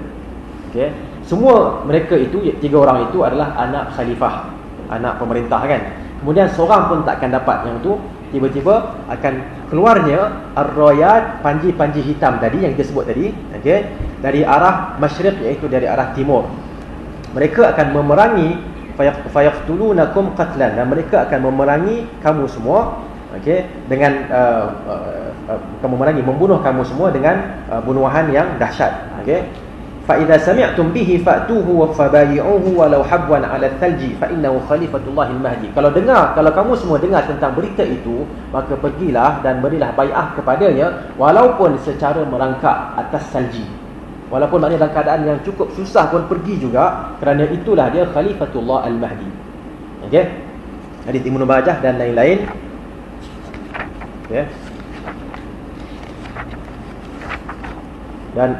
Okay. Semua mereka itu, tiga orang itu adalah anak khalifah, anak pemerintah kan. Kemudian seorang pun takkan dapat yang itu. Tiba-tiba akan keluarnya ar-rayat, panji-panji hitam tadi yang kita sebut tadi, okay, dari arah masyriq, iaitu dari arah timur. Mereka akan memerangi, fayaqtulunakum qatlan, dan mereka akan memerangi kamu semua, okey, dengan membunuh kamu semua dengan bunuhan yang dahsyat. Okey, fa idza sami'tum bihi fa'tuhu wa fabayi'uhu walau habwan 'ala thalji fa innahu khalifatullah al-mahdi. Kalau kamu semua dengar tentang berita itu, maka pergilah dan berilah bai'ah kepadanya walaupun secara merangkak atas salji. Walaupun maknanya dalam keadaan yang cukup susah pun pergi juga, kerana itulah dia Khalifatullah Al-Mahdi. Okey. Hadis Ibnu Majah dan lain-lain. Okey. Dan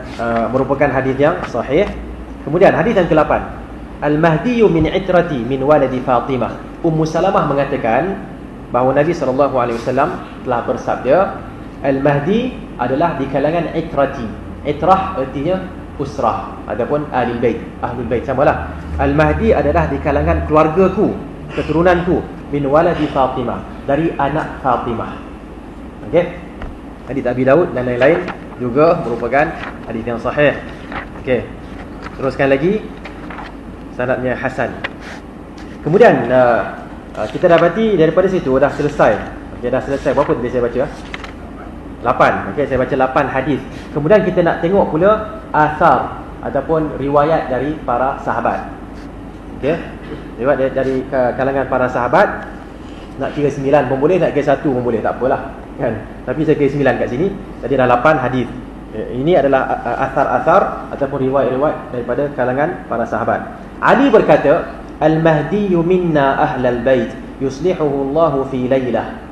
merupakan hadis yang sahih. Kemudian hadis yang ke-8. Al-Mahdi min itrati min waladi Fatimah. Ummu Salamah mengatakan bahawa Nabi SAW telah bersabda, Al-Mahdi adalah di kalangan itrati. Itrah artinya usrah ataupun ahlul bait, samalah. Al-Mahdi adalah di kalangan keluargaku, keturunanku, min waladi Fatimah, dari anak Fatimah. Okey. Hadis Abi Daud dan lain-lain juga merupakan hadis yang sahih. Okey. Teruskan lagi, sanadnya hasan. Kemudian kita dapati daripada situ dah selesai. Okey, dah selesai. Berapa tadi saya baca? 8. Okey, saya baca 8 hadis. Kemudian kita nak tengok pula asar ataupun riwayat dari para sahabat. Okey. Riwayat dari kalangan para sahabat. Nak kira 9 pun boleh, nak kira 1 pun boleh, tak apalah, kan. Tapi saya kira 9 kat sini. Jadi dah 8 hadis. Ini adalah asar-asar ataupun riwayat-riwayat daripada kalangan para sahabat. Ali berkata, Al-Mahdi minna ahlal bait yuslihuhu Allahu fi lailah.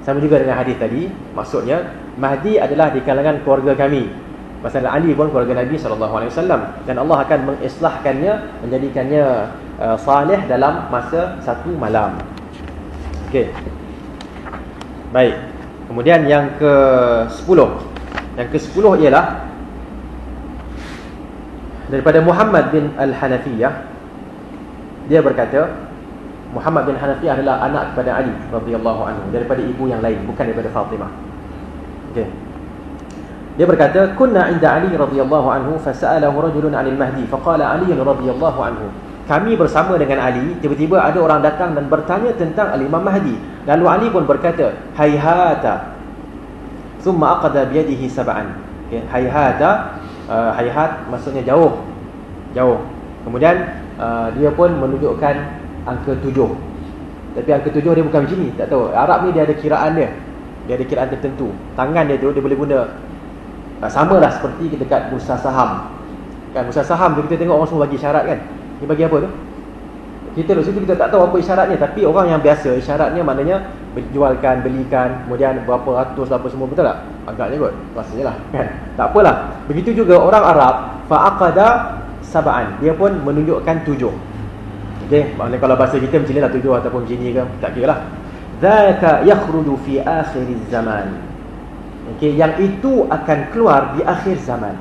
Sama juga dengan hadis tadi. Maksudnya Mahdi adalah di kalangan keluarga kami. Pasal Ali pun keluarga Nabi SAW, dan Allah akan mengislahkannya, menjadikannya salih dalam masa satu malam. Okey. Baik. Kemudian yang ke-10. Yang ke-10 ialah daripada Muhammad bin Al-Hanafiyah. Dia berkata, Muhammad bin Hanafiyah adalah anak kepada Ali radhiyallahu anhu, daripada ibu yang lain, bukan daripada Fatimah. Okey. Dia berkata, kunna 'inda Ali radhiyallahu anhu fasa'alahu rajulun 'anil Mahdi faqala Ali radhiyallahu anhu. Kami bersama dengan Ali, tiba-tiba ada orang datang dan bertanya tentang Al-Imam Mahdi. Lalu Ali pun berkata, hayhata. Thumma aqada bi yadihi sab'an. Okey, hayhata, hayhat maksudnya jauh. Jauh. Kemudian dia pun menunjukkan angka 7. Tapi angka 7 dia bukan macam ni, tak tahu. Arab ni dia ada kiraan dia. Dia ada kiraan tertentu. Tangan dia tu dia boleh guna samalah seperti dekat bursa saham. Kan bursa saham tu kita tengok orang semua bagi isyarat kan. Dia bagi apa tu? Kita tak tahu apa isyaratnya, tapi orang yang biasa isyaratnya maknanya jualkan, belikan, kemudian berapa ratus apa semua, betul tak? Agaknya kot, rasanya lah kan. Tak apalah. Begitu juga orang Arab, fa'aqada sab'an, dia pun menunjukkan 7. Okey, maknanya kalau bahasa kita macam ni lah 7 ataupun macam ni ke, tak kira lah. Dzaka yakhruju fi akhiriz zaman. Okey, yang itu akan keluar di akhir zaman.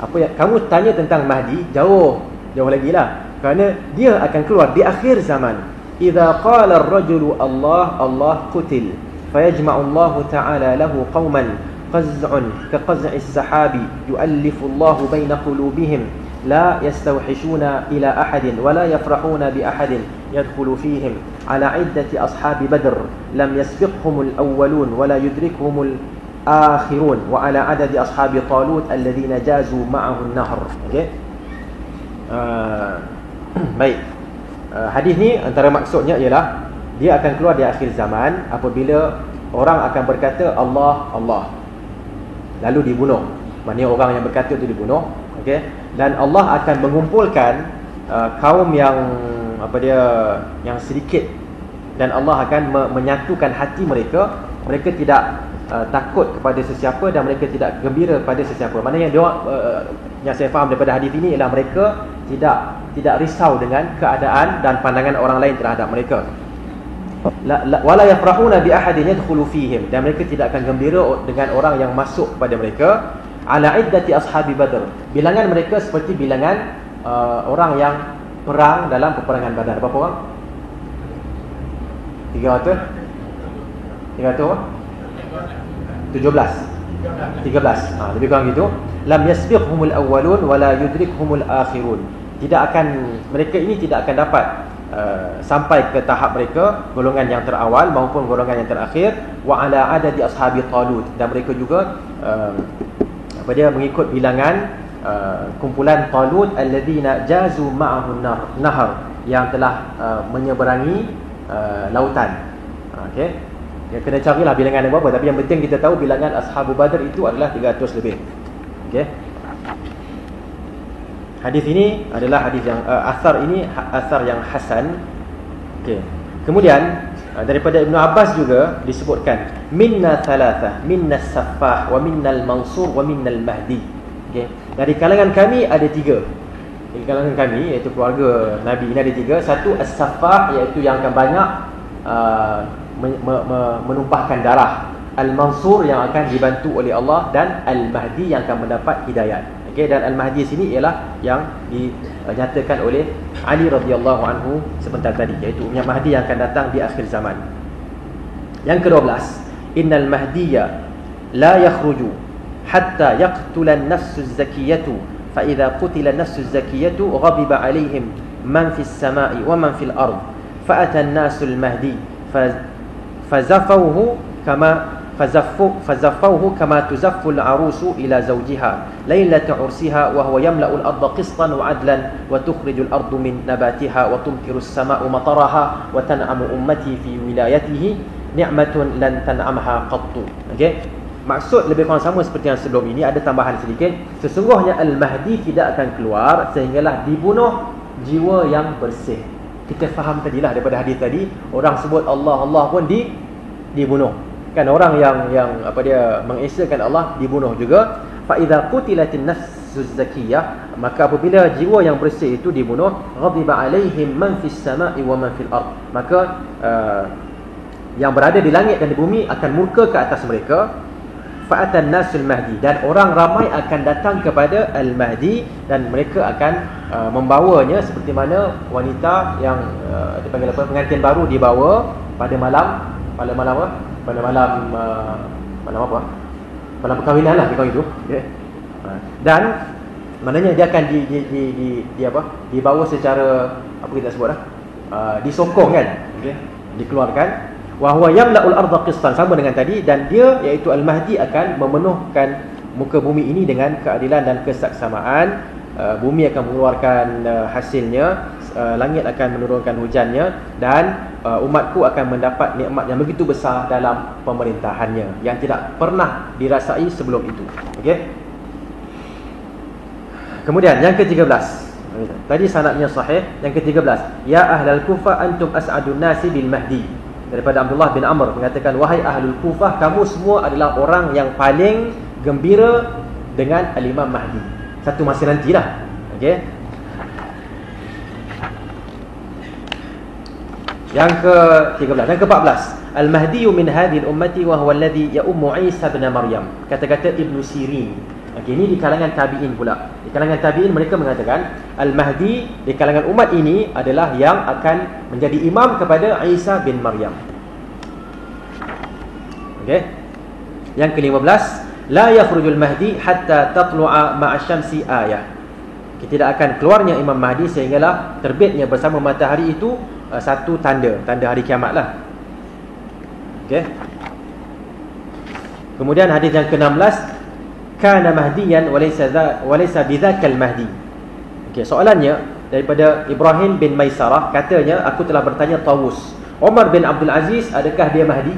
Apa yang kamu tanya tentang Mahdi, jauh lagi lah. Kerana dia akan keluar di akhir zaman. Idza qala ar-rajulu Allah qutil fayajma'u Allah ta'ala lahu qauman qaz'un ka qaz'i as-sahabi yu'allifu Allah baina qulubihim la yastawhishuna ila ahadin wa la yafrahuna bi ahadin yadkhulu fihim ala iddati ashabi badr lam yasbiqhum al-awwalun wa la yudrikuhum al-akhirun wa ala adadi ashabi talut alladhina jazu ma'ahu an-nahr. Okey, baik. Hadis ni antara maksudnya ialah dia akan keluar di akhir zaman apabila orang akan berkata Allah, Allah, lalu dibunuh. Maknanya orang yang berkata itu dibunuh. Okey, dan Allah akan mengumpulkan kaum yang yang sedikit, dan Allah akan menyatukan hati mereka. Mereka tidak takut kepada sesiapa dan mereka tidak gembira pada sesiapa. Maknanya dia yang saya faham daripada hadis ini ialah mereka tidak risau dengan keadaan dan pandangan orang lain terhadap mereka. Wala yafrahuna bi ahadin yadkhulu fihim, dan mereka tidak akan gembira dengan orang yang masuk pada mereka. Ala iddati ashabi badr, bilangan mereka seperti bilangan orang yang perang dalam peperangan Badar. Berapa orang? 300 apa? 13. Lebih kurang gitu. Lam yasbiqhumul awwalun wala yudrikhumul akhirun. Mereka ini tidak akan dapat sampai ke tahap mereka, golongan yang terawal maupun golongan yang terakhir. Wa ala adadi ashabi talut, dan mereka juga mengikut bilangan kumpulan Talut alladzina jazu ma'ahu nahar, yang telah menyeberangi lautan. Okey, ya, kena carilah bilangan berapa, tapi yang penting kita tahu bilangan ashabu Badr itu adalah 300 lebih. Okey, hadis ini adalah hadis yang asar yang hasan. Okey, kemudian daripada Ibnu Abbas juga disebutkan minna thalatha, minna saffah wa minnal mansur wa minnal mahdi. Okey, dari kalangan kami ada 3. Dari kalangan kami, iaitu keluarga Nabi ini, ada 3. Satu as-saffah, iaitu yang akan banyak menumpahkan darah. Al-mansur, yang akan dibantu oleh Allah, dan al-mahdi, yang akan mendapat hidayat. Okey, dan al-mahdi sini ialah yang dinyatakan oleh Ali radhiyallahu anhu sebentar tadi, iaitu yang mahdi yang akan datang di akhir zaman. Yang ke-12, innal mahdiya la yakhruju hatta yaqtula an-nafsu az-zakiyatu fa idza qutila an-nafsu az-zakiyatu ghadiba 'alaihim man fis sama'i wa man fil ard fa ata an-nasu al-mahdi fazafawhu kama tuzaffu al-arusu ila zawjiha lailata ursiha wa huwa yamla'u al-ardha qistan wa 'adlan wa tukhriju al-ardu min nabatiha wa tumtiru as-sama'u mataraha wa tan'amu ummati fi wilayatihi ni'matun lan tan'amha qattu. Okey, maksud lebih kurang sama seperti yang sebelum ini, ada tambahan sedikit. Sesungguhnya al-mahdi tidak akan keluar sehinggalah dibunuh jiwa yang bersih. Kita faham tadilah daripada hadis tadi, orang sebut Allah, Allah pun dibunuh. Kan orang yang mengesakan Allah dibunuh juga. Fa idza qutilatin nafsuz zakiyah, maka apabila jiwa yang bersih itu dibunuh, ghadiba alaihim man fis sama'i wa man fil ard, maka yang berada di langit dan di bumi akan murka ke atas mereka. Fa atan nasul mahdi, dan orang ramai akan datang kepada al-mahdi, dan mereka akan membawanya seperti mana wanita yang dipanggil pengantin baru dibawa pada malam perkahwinan lah, gitu. Okay. Dan maknanya dia akan dibawa secara kita sebut disokong kan, okay, dikeluarkan. Wa huwa yamla'ul ardha qistan, sama dengan tadi, dan dia iaitu al-mahdi akan memenuhkan muka bumi ini dengan keadilan dan kesaksamaan. Bumi akan mengeluarkan hasilnya, langit akan menurunkan hujannya, dan umatku akan mendapat nikmat yang begitu besar dalam pemerintahannya yang tidak pernah dirasai sebelum itu. Okey. Kemudian yang ke-13. Tadi sanadnya sahih. Yang ke-13, ya ahlal Kufa antum as'adun nasi bil mahdi. daripada Abdullah bin Amr mengatakan, wahai ahlul Kufah, kamu semua adalah orang yang paling gembira dengan al-Imam Mahdi. Satu masa nantilah. Okey. Yang ke-13, yang ke-14, Al-Mahdi min hadhihi al-ummati wa huwa alladhi ya'ummu Isa bin Maryam. Kata-kata Ibn Sirin. Okey, ini di kalangan tabi'in pula. Di kalangan tabi'in mereka mengatakan Al-Mahdi di kalangan umat ini adalah yang akan menjadi imam kepada Isa bin Maryam. Okey. Yang ke-15, la yakhrujul Mahdi hatta tatlu'a ma'a syamsi ayah. Tidak akan keluarnya Imam Mahdi sehinggalah terbitnya bersama matahari itu satu tanda hari kiamat lah. Okey. Kemudian hadis yang ke-16, kana mahdiyan walaysa bidzakal mahdi. Okey, soalannya daripada Ibrahim bin Maisarah, katanya, aku telah bertanya Tawus, Umar bin Abdul Aziz, adakah dia Mahdi?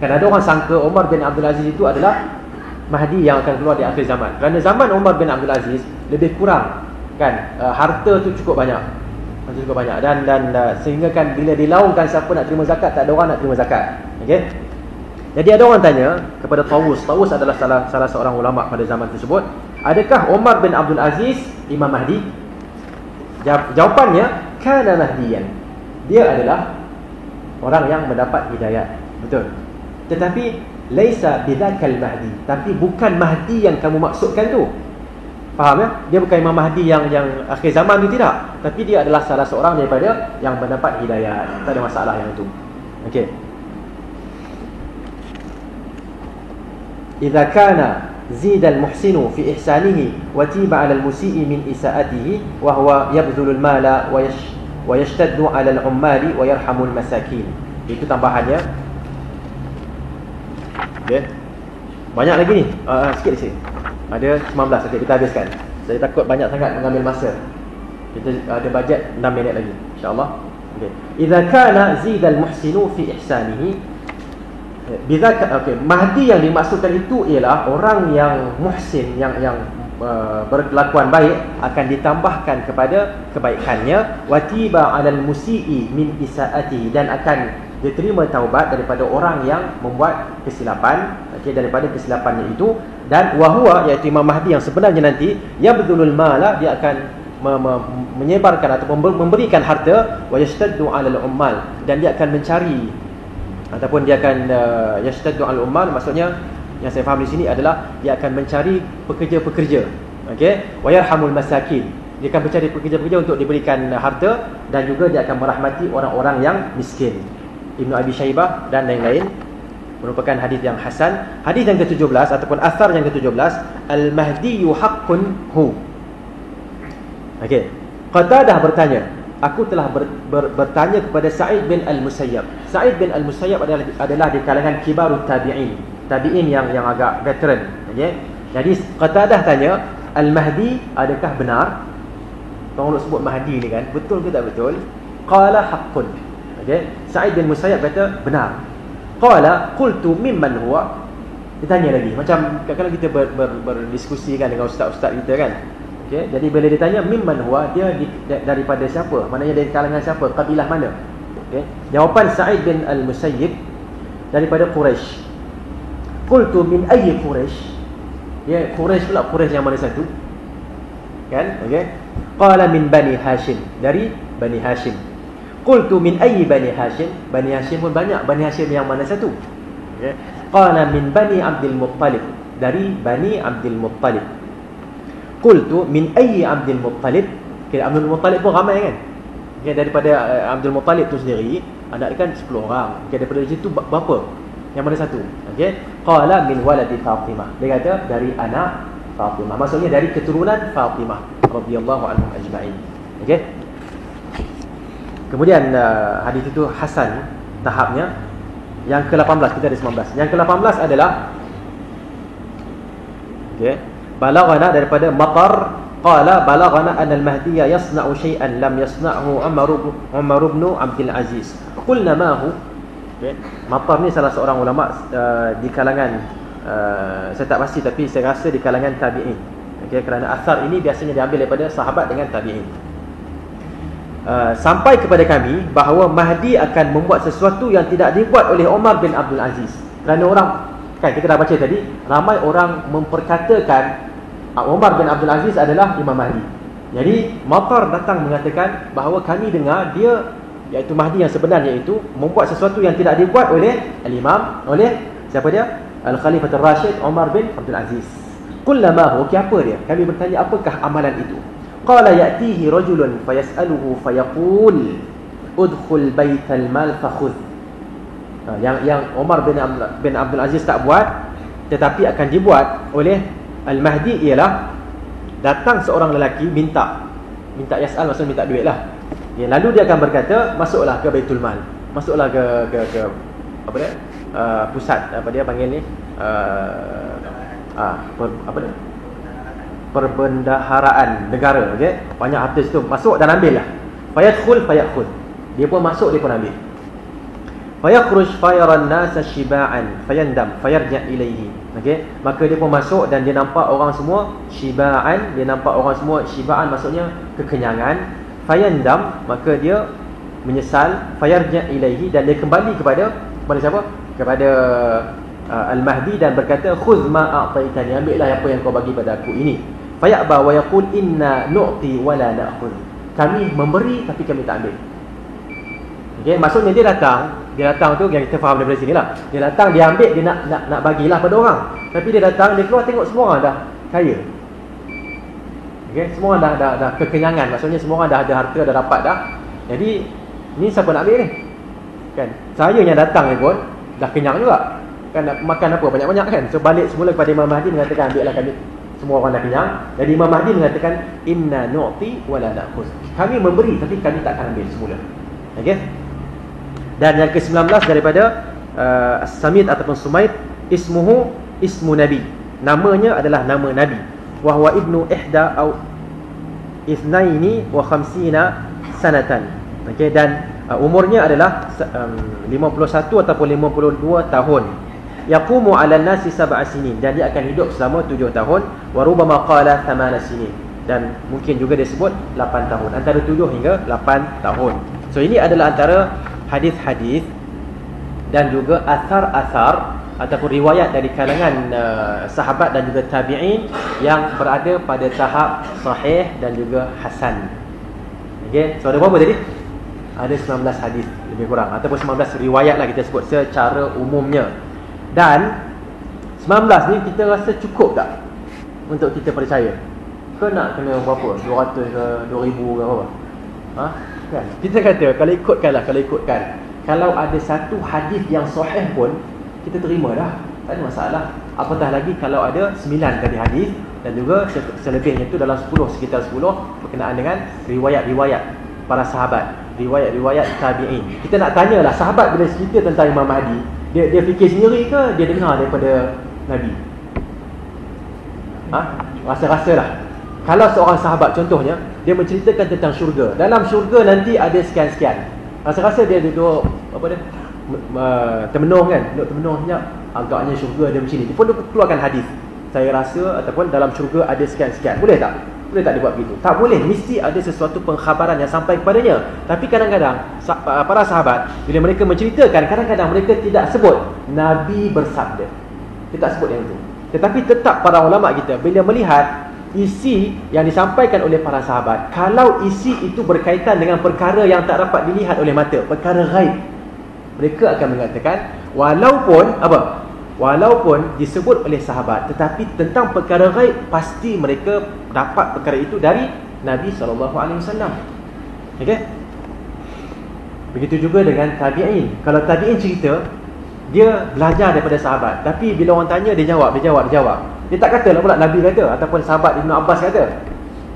Kan ada orang sangka Umar bin Abdul Aziz itu adalah Mahdi yang akan keluar di akhir zaman. Kerana zaman Umar bin Abdul Aziz lebih kurang, kan, harta tu cukup banyak. Dan sehingga kan bila dilaungkan siapa nak terima zakat, tak ada orang nak terima zakat. Okey. Jadi ada orang tanya kepada Tawus. Tawus adalah salah seorang ulama pada zaman tersebut, adakah Umar bin Abdul Aziz Imam Mahdi? Jawapannya, kana mahdiyan. Dia adalah orang yang mendapat hidayat. Betul. Tetapi laisa bidzakal mahdi, tapi bukan Mahdi yang kamu maksudkan tu. Faham ya? Dia bukan Imam Mahdi yang akhir zaman tu, tidak. Tapi dia adalah salah seorang daripada yang mendapat hidayat. Tak ada masalah yang itu. Okey. Idza kana zida al-muhsinu fi ihsanihi wa tiba 'ala al-musii min isaatihi wa huwa yabdhulu al-mala wa yashtaddu 'ala al-'ummali wa yarhamu al-masakin. Itu tambahannya. Okey. Banyak lagi ni. Sikit di sini. Ada 19. Okey, kita habiskan. Saya takut banyak sangat mengambil masa. Kita ada bajet 6 minit lagi, insya-Allah. Okey. Idza kana zida al-muhsinu fi ihsanihi bidzaka. Okey, Mahdi yang dimaksudkan itu ialah orang yang muhsin, yang berkelakuan baik, akan ditambahkan kepada kebaikannya, watiba 'alal musii min isaatihi, dan akan diterima taubat daripada orang yang membuat kesilapan, okey, daripada kesilapannya itu. Dan wahwa, iaitu Imam Mahdi yang sebenarnya nanti, yabdhulul mala, dia akan menyebarkan atau memberikan harta, wa yashtaddu 'alal ummal, dan dia akan mencari ataupun dia akan yashtaddu 'alal ummal, maksudnya yang saya faham di sini adalah dia akan mencari pekerja-pekerja, okey, wa yarhamul masakin, dia akan mencari pekerja-pekerja untuk diberikan harta, dan juga dia akan merahmati orang-orang yang miskin. Ibnu Abi Syaibah dan lain-lain, merupakan hadis yang hasan. Hadis yang ke-17 ataupun asar yang ke-17, al-Mahdiyu haqqun hu. Okey. Qatadah bertanya, aku telah bertanya kepada Sa'id bin Al-Musayyab. Sa'id bin Al-Musayyab adalah di kalangan kibarut tabi'in. Tabi'in yang agak veteran. Okey. Jadi Qatadah tanya, al-Mahdi adakah benar? Tolong sebut Mahdi ni kan, betul ke tak betul? Qala haqqun. Okey. Sa'id bin Musayyab kata benar. Qala qultu mimman huwa. Ditanya lagi. Macam kadang-kadang kita berdiskusi kan dengan ustaz-ustaz kita kan. Okey, jadi bila ditanya mimman huwa, dia daripada siapa? Maknanya dari kalangan siapa? Kabilah mana? Okey. Jawapan Sa'id bin Al-Musayyib, daripada Quraisy. Qultu min ayyi Quraisy? Ya, Quraisy pula, Quraisy yang mana satu? Kan? Okey. Qala min Bani Hashim, dari Bani Hashim. Qultu min ayyi Bani Hashim? Bani Hashim pun banyak. Bani Hashim yang mana satu? Okay. Qala min Bani Abdul Muttalib, dari Bani Abdul Muttalib. Qultu min ayyi Abdul Muttalib? Okay, Abdul Muttalib pun ramai kan? Okay, daripada Abdul Muttalib tu sendiri, anak dia kan 10 orang. Okay, daripada situ berapa? Yang mana satu? Okay. Qala min waladi Fatimah. Dia kata dari anak Fatimah. Maksudnya dari keturunan Fatimah radhiyallahu anhum ajma'in. Okay. Kemudian hadis itu hasan tahapnya. Yang ke-18, kita ada 19. Yang ke-18 adalah okey, balaghana daripada Matar, qala balaghana anna al-Mahdiya yasna'u shay'an lam yasna'hu Umar ibn Abdul Aziz. Qulna ma hu? Okey, Matar ni salah seorang ulama di kalangan saya tak pasti, tapi saya rasa di kalangan tabi'in. Okey, kerana asar ini biasanya diambil daripada sahabat dengan tabi'in. sampai kepada kami bahawa Mahdi akan membuat sesuatu yang tidak dibuat oleh Umar bin Abdul Aziz. Kerana orang, kan kita dah baca tadi, ramai orang memperkatakan Umar bin Abdul Aziz adalah Imam Mahdi. Jadi Matar datang mengatakan bahawa kami dengar dia, iaitu Mahdi yang sebenarnya itu, membuat sesuatu yang tidak dibuat oleh Al-Imam, oleh siapa dia? Al-Khalifatul Rashid Umar bin Abdul Aziz. Qulna ma huwa, apa dia? Kami bertanya apakah amalan itu? Qala ya'tihi rajulun fayas'aluhu fayaqul udkhul baital mal fakhudh. Yang Umar bin Abdul Aziz tak buat, tetapi akan dibuat oleh Al-Mahdi ialah datang seorang lelaki minta yas'al, maksudnya minta duit lah. Ya, lalu dia akan berkata, masuklah ke Baitul Mal, masuklah ke apa dia? Pusat apa dia panggil ni? Apa dia? Perbendaharaan negara, okey. Banyak harta situ, masuk dan ambil lah. Fayadkhul fayakhudh. Dia pun masuk, dia pun ambil. Fayakhruj fayaran nasa shiba'an fayandam fayarja' ilaihi. Okey, maka dia pun masuk dan dia nampak orang semua shiba'an, dia nampak orang semua shiba'an maksudnya kekenyangan. Fayandam, maka dia menyesal, fayarja' ilaihi, dan dia kembali kepada siapa? Kepada Al-Mahdi dan berkata, khudh ma a'taitani, ambillah apa yang kau bagi pada aku ini. Fayaba wa yaqul inna nu'ti wa la na'khudh, kami memberi tapi kami tak ambil. Okey, maksudnya dia datang tu, yang kita faham daripada sini lah. Dia datang, dia ambil, dia nak bagilah pada orang. Tapi dia datang, dia keluar tengok semua orang dah kaya. Okey, semua orang dah kekenyangan, maksudnya semua orang dah ada harta, dah dapat dah. Jadi ni siapa nak ambil ni? Kan, saya yang datang ni pun dah kenyang juga. Kan nak makan apa banyak-banyak kan. So balik semula kepada Imam Mahdi mengatakan, ambillah kami, semua orang dah kenyang. Jadi Imam Mahdi mengatakan, inna nu'ti wa la na'khudh, kami memberi tapi kami tak akan ambil semula. Okey. Dan yang ke-19 daripada As-Samit ataupun Sumaid, ismu Nabi, namanya adalah nama Nabi. Wa huwa ibnu ihda au ithnaini wa khamsina sanatan. Okey, dan umurnya adalah 51 ataupun 52 tahun. Yaqumu 'ala an-nasi 7 sinin, dan dia akan hidup selama 7 tahun. Wa rubama qala 8 sinin, dan mungkin juga dia sebut 8 tahun, antara 7 hingga 8 tahun. So ini adalah antara hadis-hadis dan juga asar-asar ataupun riwayat dari kalangan sahabat dan juga tabi'in yang berada pada tahap sahih dan juga hasan. Okey, so ada berapa tadi? Ada 19 hadis lebih kurang, ataupun 19 riwayat lah kita sebut secara umumnya. Dan 19 ni kita rasa cukup tak untuk kita percaya? Ke nak kena berapa? 200 ke 2000 ke apa? Kan? Kita kata kalau ikutkan, kalau ada satu hadis yang sahih pun kita terima dah, tak ada masalah. Apatah lagi kalau ada 9 tadi hadis dan juga selebihnya tu dalam 10, sekitar 10 berkenaan dengan riwayat-riwayat para sahabat, riwayat-riwayat tabi'in. Kita nak tanyalah, sahabat bila cerita tentang Imam Mahdi, dia fikir sendiri ke dia dengar daripada Nabi? Rasa-rasalah. Kalau seorang sahabat contohnya, dia menceritakan tentang syurga, dalam syurga nanti ada sekian-sekian, rasa-rasa dia duduk termenung kan, duduk termenung sekejap, agaknya syurga ada macam ni, dia pun keluarkan hadis, saya rasa ataupun dalam syurga ada sekian-sekian. Boleh tak? Boleh tak dia buat begitu? Tak boleh, mesti ada sesuatu pengkhabaran yang sampai kepadanya. Tapi kadang-kadang para sahabat bila mereka menceritakan, kadang-kadang mereka tidak sebut Nabi bersabda, dia tak sebut yang itu. Tetapi tetap para ulama kita bila melihat isi yang disampaikan oleh para sahabat, kalau isi itu berkaitan dengan perkara yang tak dapat dilihat oleh mata, perkara ghaib, mereka akan mengatakan walaupun disebut oleh sahabat, tetapi tentang perkara ghaib pasti mereka dapat perkara itu dari Nabi SAW. Okey. Begitu juga dengan tabi'in. Kalau tabi'in cerita, dia belajar daripada sahabat, tapi bila orang tanya dia jawab. Dia tak katalah pula Nabi kata ataupun sahabat Ibn Abbas kata.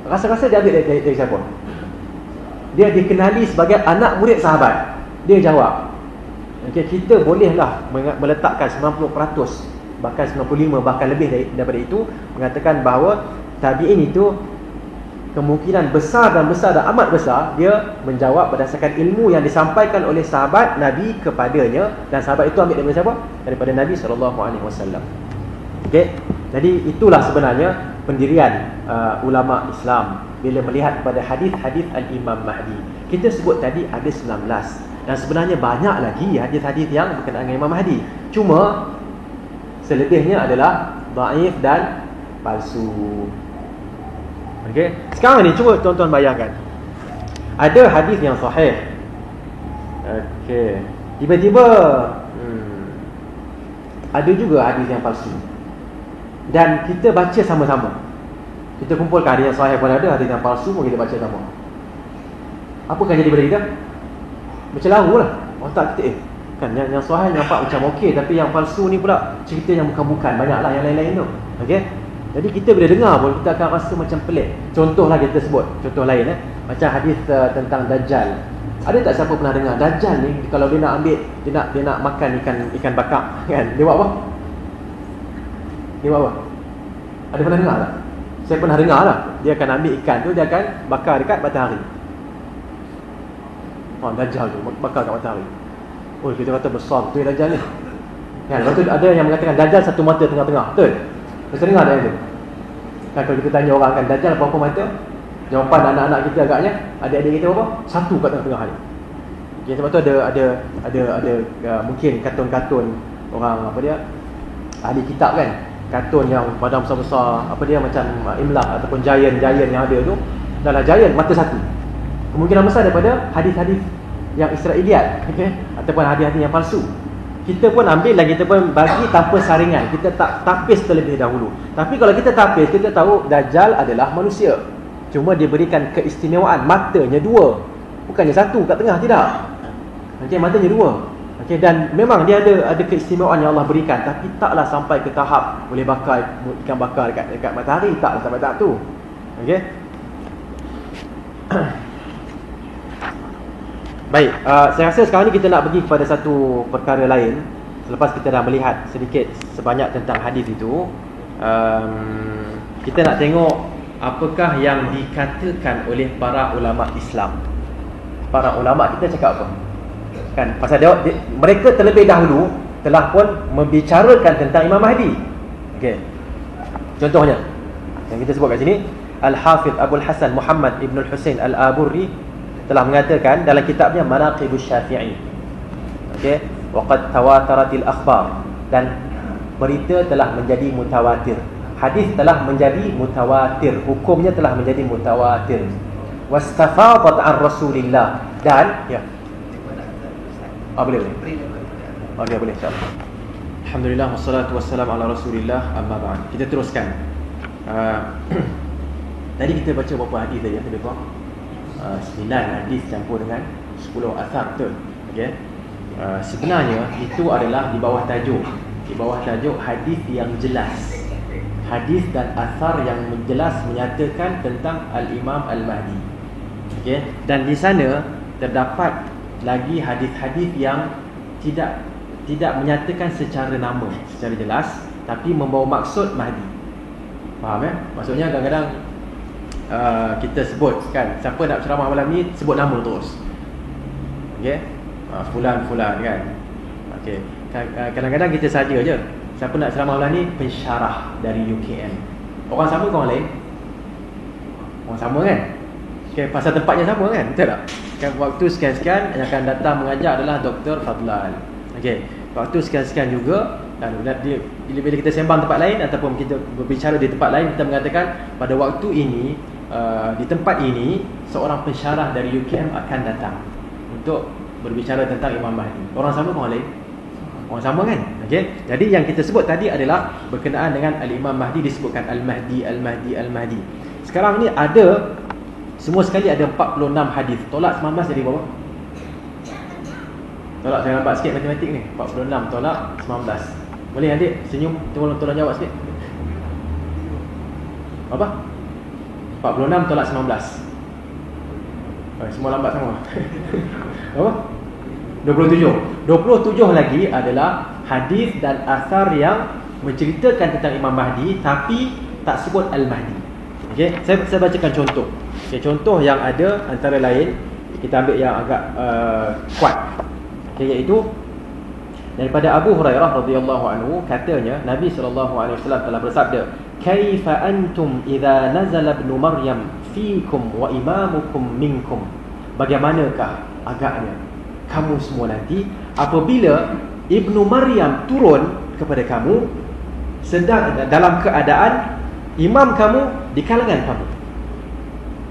Rasa-rasa dia ambil dari siapa? Dia dikenali sebagai anak murid sahabat, dia jawab. Okay, kita bolehlah meletakkan 90%, bahkan 95%, bahkan lebih daripada itu, mengatakan bahawa tabi'in itu kemungkinan besar dan amat besar dia menjawab berdasarkan ilmu yang disampaikan oleh sahabat Nabi kepadanya, dan sahabat itu ambil daripada siapa? Daripada Nabi SAW. Okey, jadi itulah sebenarnya pendirian ulama Islam bila melihat kepada hadis-hadis Al-Imam Mahdi. Kita sebut tadi ada 19. Dan sebenarnya banyak lagi hadis-hadis yang berkenaan dengan Imam Mahdi. Cuma selebihnya adalah dhaif dan palsu. Okey. Sekarang ni cuba tuan-tuan bayangkan. Ada hadis yang sahih. Okey. Tiba-tiba ada juga hadis yang palsu. Dan kita baca sama-sama. Kita kumpulkan hadis yang sahih pun ada, hadis yang palsu pun kita baca sama. Apa akan jadi pada kita? Macam laru lah. Otak kita kan yang sahih nampak macam okey, tapi yang palsu ni pula cerita yang bukan-bukan. Banyaklah yang lain-lain tu. Okey. Jadi kita bila dengar pun kita akan rasa macam pelik. Contohlah kita sebut contoh lain macam hadis tentang Dajjal. Ada tak siapa pernah dengar Dajjal ni kalau dia nak ambil, dia nak makan ikan bakar kan? Dia buat apa? Dia buat apa? Ada pernah dengar tak? Saya pernah dengar lah. Dia akan ambil ikan tu, dia akan bakar dekat matahari. Dajjal tu bakar kat matahari. Oh, kita kata besar betul Dajjal ni. Kan, lepas tu ada yang mengatakan Dajjal satu mata tengah-tengah. Betul? Mesti dengar tak yang tu? Kan kalau kita tanya orang kan Dajjal berapa mata? Jawapan anak-anak kita agaknya, adik-adik kita berapa? Satu kat tengah-tengah ni. Okay, sebab tu ada mungkin kartun-kartun orang apa dia? Ahli kitab kan. Kartun yang badan besar-besar, apa dia macam Imlaq ataupun giant yang ada tu, adalah giant mata satu. Kemungkinan besar daripada hadis-hadis yang Israiliyat, okey, ataupun hadis-hadis yang palsu. Kita pun ambil dan kita pun bagi tanpa saringan. Kita tak tapis terlebih dahulu. Tapi kalau kita tapis, kita tahu Dajjal adalah manusia. Cuma dia berikan keistimewaan, matanya dua. Bukannya satu kat tengah, tidak. Okey, matanya dua. Okey, dan memang dia ada keistimewaan yang Allah berikan, tapi taklah sampai ke tahap boleh bakar ikan bakar dekat matahari, taklah sampai tahap tu. Okey. Baik, saya rasa sekarang ni kita nak pergi kepada satu perkara lain. Selepas kita dah melihat sedikit sebanyak tentang hadis itu, kita nak tengok apakah yang dikatakan oleh para ulama Islam. Para ulama kita cakap apa? Kan pasal mereka terlebih dahulu telah pun membicarakan tentang Imam Mahdi. Okey. Contohnya yang kita sebut kat sini, Al-Hafidh Abdul Hasan Muhammad Ibn Al-Husain Al-Aburri telah mengatakan dalam kitabnya Manaqibus Syafi'i. Okey, waqad tawataratil akhbar, dan berita telah menjadi mutawatir. Hadis telah menjadi mutawatir, hukumnya telah menjadi mutawatir. Wastafadat an Rasulillah, dan ya. Boleh. Okey, boleh insya-Allah. Alhamdulillah wassalatu wassalamu ala Rasulillah, amma ba'd. Kita teruskan. Tadi kita baca berapa hadis tadi ya, lebih kurang 9 hadis campur dengan 10 athar, betul? Okey. Sebenarnya itu adalah di bawah tajuk hadis yang jelas. Hadis dan athar yang jelas menyatakan tentang Al-Imam Al-Mahdi. Okey, dan di sana terdapat lagi hadis-hadis yang tidak menyatakan secara nama secara jelas, tapi membawa maksud Mahdi. Faham ya? Maksudnya kadang-kadang kita sebut kan, siapa nak ceramah malam ni sebut nama terus. Okey, fulan kan. Okey, kadang-kadang kita saja je, siapa nak ceramah malam ni pensyarah dari UKM. Orang sama ke orang lain? Orang sama kan? Okey, pasal tempatnya sama kan? Betul tak? Kan waktu sekian-sekian yang akan datang mengajar adalah Dr. Fadlan. Okey, waktu sekian-sekian juga, dan bila kita sembang tempat lain ataupun kita berbicara di tempat lain, kita mengatakan pada waktu ini di tempat ini seorang pensyarah dari UKM akan datang untuk berbicara tentang Imam Mahdi. Orang sama ke orang lain? Orang sama kan? Okey. Jadi yang kita sebut tadi adalah berkenaan dengan Al-Imam Mahdi, disebutkan Al-Mahdi, Al-Mahdi, Al-Mahdi. Sekarang ni ada semua sekali ada 46 hadis. Tolak 19 jadi berapa? Tolak, saya nampak sikit matematik ni. 46 tolak 19. Boleh adik senyum, tolong jawab sikit. Apa? 46 tolak 19. Semua lambat sama. Apa? 27 lagi adalah hadis dan asar yang menceritakan tentang Imam Mahdi tapi tak sebut Al-Mahdi. Okey, saya bacakan contoh. Okey, contoh yang ada antara lain, kita ambil yang agak kuat. Okey, iaitu daripada Abu Hurairah radhiyallahu anhu, katanya Nabi sallallahu alaihi wasallam telah bersabda, "Kaifa antum idza nazala ibnu Maryam fiikum wa imamukum minkum bagaimanakah agaknya kamu semua nanti apabila Ibnu Maryam turun kepada kamu sedang dalam keadaan imam kamu di kalangan kamu.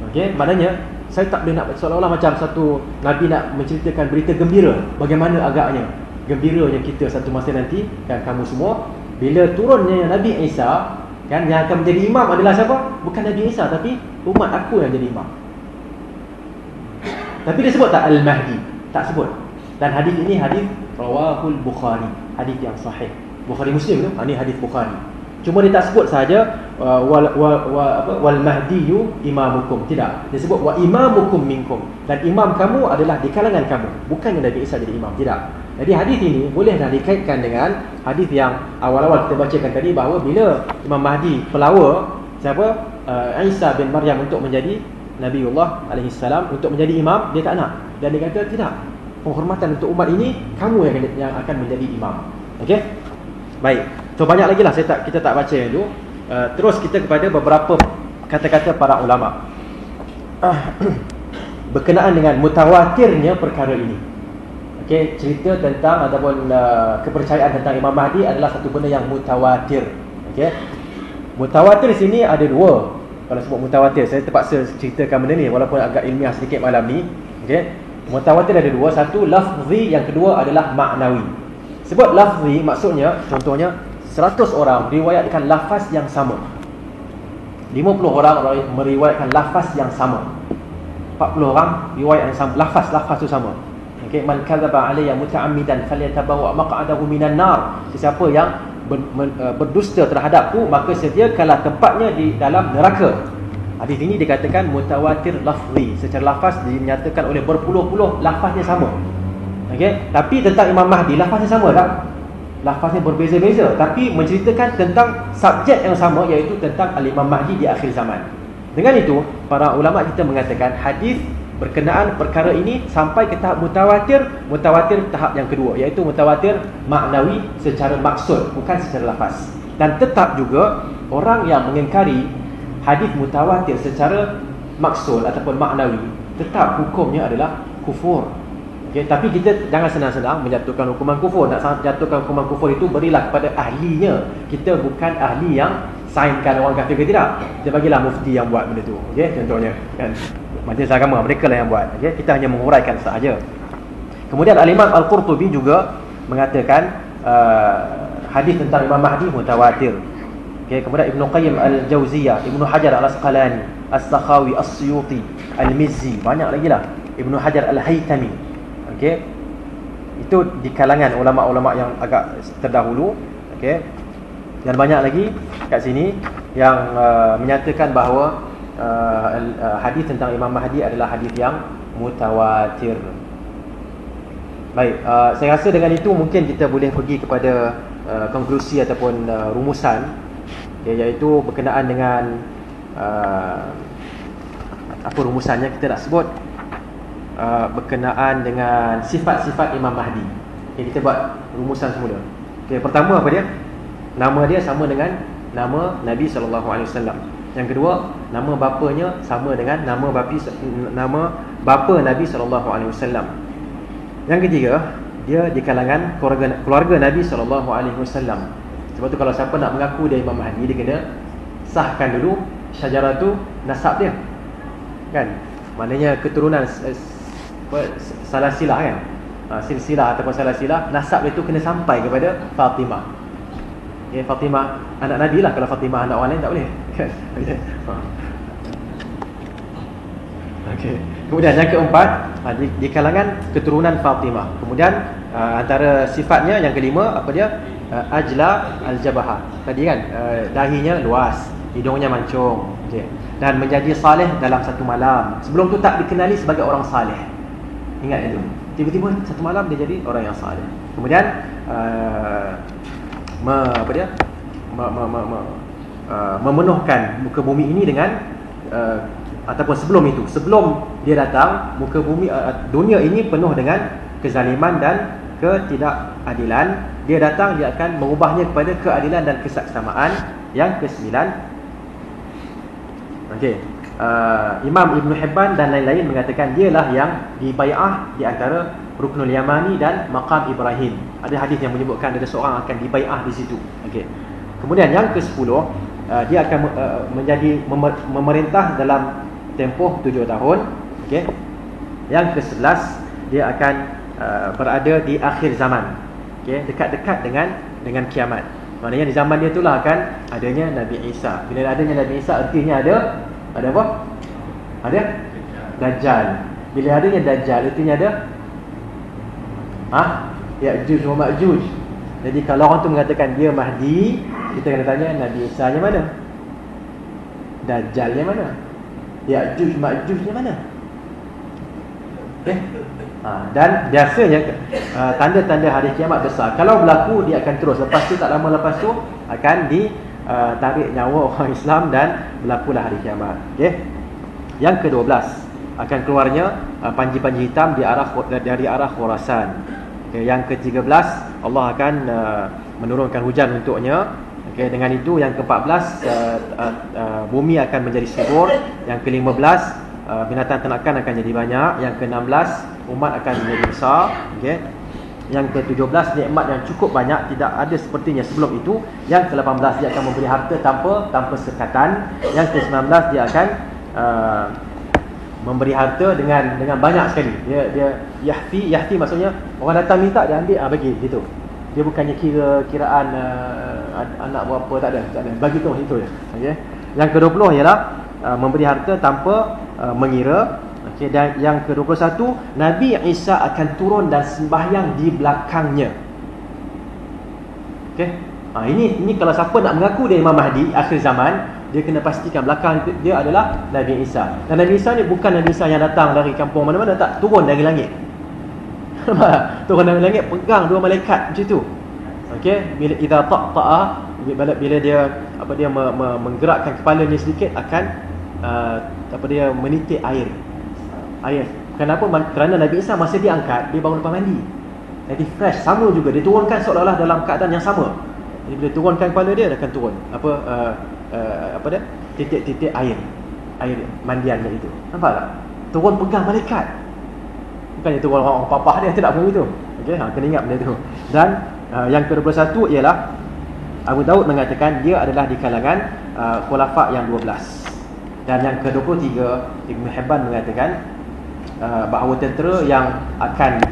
Okey, maknanya saya tak boleh nak seolah-olah macam satu Nabi nak menceritakan berita gembira. Bagaimana agaknya gembiranya kita satu masa nanti kan, kamu semua bila turunnya Nabi Isa kan, yang akan menjadi imam adalah siapa? Bukan Nabi Isa, tapi umat aku yang jadi imam. Tapi dia sebut tak Al-Mahdi? Tak sebut. Dan hadis ini hadis rawahul Bukhari, hadis yang sahih. Bukhari Muslim tu, ini hadis Bukhari. Cuma dia tak sebut sahaja wal mahdiyu imamukum. Tidak. Dia sebut wa imamukum minkum. Dan imam kamu adalah di kalangan kamu. Bukannya Nabi Isa jadi imam. Tidak. Jadi hadis ini boleh dah dikaitkan dengan hadis yang awal-awal kita bacakan tadi, bahawa bila Imam Mahdi pelawa siapa? Isa bin Maryam untuk menjadi Nabiullah alaihi salam, untuk menjadi imam, dia tak nak. Dan dia kata tidak. Penghormatan untuk umat ini kamu yang akan menjadi imam. Okey? Baik. So banyak lagi lah kita tak baca yang itu. Terus kita kepada beberapa kata-kata para ulama berkenaan dengan mutawatirnya perkara ini. Okey, cerita tentang ataupun kepercayaan tentang Imam Mahdi adalah satu benda yang mutawatir. Okey. Mutawatir sini ada dua. Kalau sebut mutawatir, saya terpaksa ceritakan benda ni walaupun agak ilmiah sedikit malam ni. Okey. Mutawatir ada dua, satu lafzi, yang kedua adalah maknawi. Sebut lafzi maksudnya, contohnya 100 orang meriwayatkan lafaz yang sama, 50 orang meriwayatkan lafaz yang sama, 40 orang riwayat yang sama, lafaz tu sama. Okey, man kadzaba alayya muta'ammidan falyatabawa maq'adahu minan nar. Sesiapa yang berdusta terhadapku, maka sediakanlah tempatnya di dalam neraka. Hadis ini dikatakan mutawatir lafzi. Secara lafaz dinyatakan oleh berpuluh-puluh lafaznya sama. Okey, tapi tentang Imam Mahdi lafaznya sama tak? Lafaznya berbeza-beza, tapi menceritakan tentang subjek yang sama, iaitu tentang Al-Imam Mahdi di akhir zaman. Dengan itu, para ulama kita mengatakan hadis berkenaan perkara ini sampai ke tahap mutawatir. Mutawatir tahap yang kedua, iaitu mutawatir maknawi secara maksud, bukan secara lafaz. Dan tetap juga orang yang mengingkari hadis mutawatir secara maksud ataupun maknawi, tetap hukumnya adalah kufur. Okay, tapi kita jangan senang-senang menjatuhkan hukuman kufur. Nak jatuhkan hukuman kufur itu berilah kepada ahlinya. Kita bukan ahli yang sainkan orang kafir ke tidak. Kita bagilah mufti yang buat benda tu. Okay, contohnya kan, majlis agama, mereka lah yang buat. Okay, kita hanya menguraikan sahaja. Kemudian Al-Imam Al-Qurtubi juga mengatakan hadis tentang Imam Mahdi mutawatir. Okay, kemudian Ibn Qayyim Al-Jauziyah, Ibn Hajar Al-Asqalani, As-Sakhawi, As-Suyuti, Al-Mizzi, banyak lagi lah, Ibn Hajar Al-Haytami. Okey, itu di kalangan ulama-ulama yang agak terdahulu. Okey, dan banyak lagi kat sini yang menyatakan bahawa hadis tentang Imam Mahdi adalah hadis yang mutawatir. Baik, saya rasa dengan itu mungkin kita boleh pergi kepada konklusi ataupun rumusan, iaitu berkenaan dengan apa rumusannya kita nak sebut, berkenaan dengan sifat-sifat Imam Mahdi. Okay, kita buat rumusan semula. Okay, pertama apa dia? Nama dia sama dengan nama Nabi SAW. Yang kedua, nama bapanya sama dengan nama bapa Nabi SAW. Yang ketiga, dia di kalangan keluarga Nabi SAW. Sebab tu kalau siapa nak mengaku dia Imam Mahdi, dia kena sahkan dulu syajaratu nasab dia. Kan? Maknanya keturunan salasilah kan, silsilah ataupun salasilah nasab dia tu kena sampai kepada Fatimah. Ya, Fatimah anak Nabi lah. Kalau Fatimah anak orang lain tak boleh kan? Okey. Kemudian yang keempat, di kalangan keturunan Fatimah. Kemudian antara sifatnya yang kelima apa dia? Ajla al-jabahah. Tadi kan dahinya luas, hidungnya mancung. Okey. Dan menjadi saleh dalam satu malam. Sebelum tu tak dikenali sebagai orang saleh. Ingat itu. Tiba-tiba satu malam dia jadi orang yang saleh. Kemudian memenuhkan muka bumi ini dengan ataupun sebelum itu, sebelum dia datang, muka bumi dunia ini penuh dengan kezaliman dan ketidakadilan. Dia datang, dia akan mengubahnya kepada keadilan dan kesaksamaan. Yang kesembilan, okey, Imam Ibn Hibban dan lain-lain mengatakan dialah yang dibai'ah di antara Ruknul Yamani dan Maqam Ibrahim. Ada hadis yang menyebutkan ada seorang akan dibai'ah di situ. Okey. Kemudian yang ke-10, dia akan menjadi memerintah dalam tempoh 7 tahun. Okey. Yang ke-11, dia akan berada di akhir zaman. Okey, dekat-dekat dengan kiamat. Maknanya di zaman dia itulah akan adanya Nabi Isa. Bila adanya Nabi Isa, artinya ada apa? Ada Dajjal. Bila adanya Dajjal, artinya ada Ya'juj wa Ma'juj. Jadi kalau orang tu mengatakan dia Mahdi, kita kena tanya Nabi Isa nya mana? Dajjal nya mana? Ya'juj Ma'juj nya mana? Okey. Dan biasanya tanda-tanda hari kiamat besar, kalau berlaku dia akan terus. Lepas tu tak lama lepas tu akan ditarik nyawa orang Islam dan berlakulah hari kiamat. Okey. Yang ke-12, akan keluarnya panji-panji hitam dari arah Khurasan. Okay, yang ke-13, Allah akan menurunkan hujan untuknya. Okay, dengan itu yang ke-14, bumi akan menjadi subur. Yang ke-15, binatang ternakan akan jadi banyak. Yang ke-16, umat akan menjadi besar. Okay. Yang ke-17, nikmat yang cukup banyak, tidak ada sepertinya sebelum itu. Yang ke-18, dia akan memberi harta tanpa sekatan. Yang ke-19, dia akan memberi harta dengan banyak sekali. Dia yahti maksudnya orang datang minta dia ambil, bagi gitu. Dia bukannya kiraan anak berapa, tak ada. Bagi tu itu je. Okey. Yang ke-20 ialah memberi harta tanpa mengira. Okey, dan yang ke-21, Nabi Isa akan turun dan sembahyang di belakangnya. Okey. Ini kalau siapa nak mengaku dia Imam Mahdi akhir zaman, dia kena pastikan belakang dia adalah Nabi Isa. Dan Nabi Isa ni bukan Nabi Isa yang datang dari kampung mana-mana, tak, turun dari langit. Turun dari langit, pegang 2 malaikat macam tu. Okey, bila idza taqta'a, bila dia menggerakkan kepalanya sedikit, akan dia menitik air. Kenapa? Kerana Nabi Isa masa dia angkat, dia baru lepas mandi. Jadi fresh, sama juga dia turunkan seolah-olah dalam keadaan yang sama. Jadi bila turunkan kepala dia akan turun titik-titik air mandiannya itu. Nampak tak? Turun pegang malaikat. Bukannya turun orang papah dia, tidak pun itu. Okey, kena ingat benda tu. Dan yang ke-21 ialah Abu Daud mengatakan dia adalah di kalangan khulafa yang 12. Dan yang ke-23, Ibn Hibban mengatakan bahawa tentera yang akan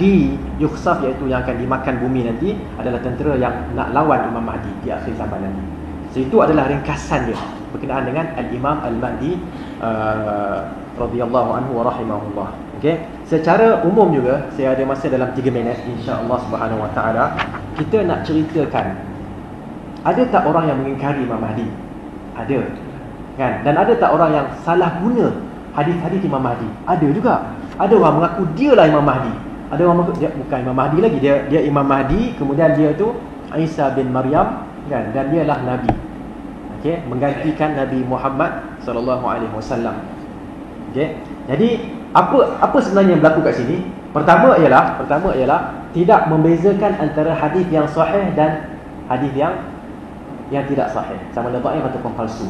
yukhsaf, iaitu yang akan dimakan bumi nanti, adalah tentera yang nak lawan Imam Mahdi di akhir zaman nanti. So, itu adalah ringkasan dia berkenaan dengan Al-Imam Al-Mahdi radhiyallahu anhu wa rahimahullah. Okey, secara umum juga saya ada masa dalam 3 minit insya-Allah subhanahu wa taala, kita nak ceritakan ada tak orang yang mengingkari Imam Mahdi? Ada. Kan? Dan ada tak orang yang salah guna hadis-hadis Imam Mahdi? Ada juga. Ada orang mengaku dialah Imam Mahdi. Ada orang mengaku dia bukan Imam Mahdi lagi, dia Imam Mahdi, kemudian dia tu Isa bin Maryam, kan, dan dialah nabi. Okey, menggantikan Nabi Muhammad sallallahu alaihi wasallam. Okey. Jadi apa sebenarnya yang berlaku kat sini? Pertama ialah tidak membezakan antara hadis yang sahih dan hadis yang tidak sahih, sama ada dhaif ataupun palsu.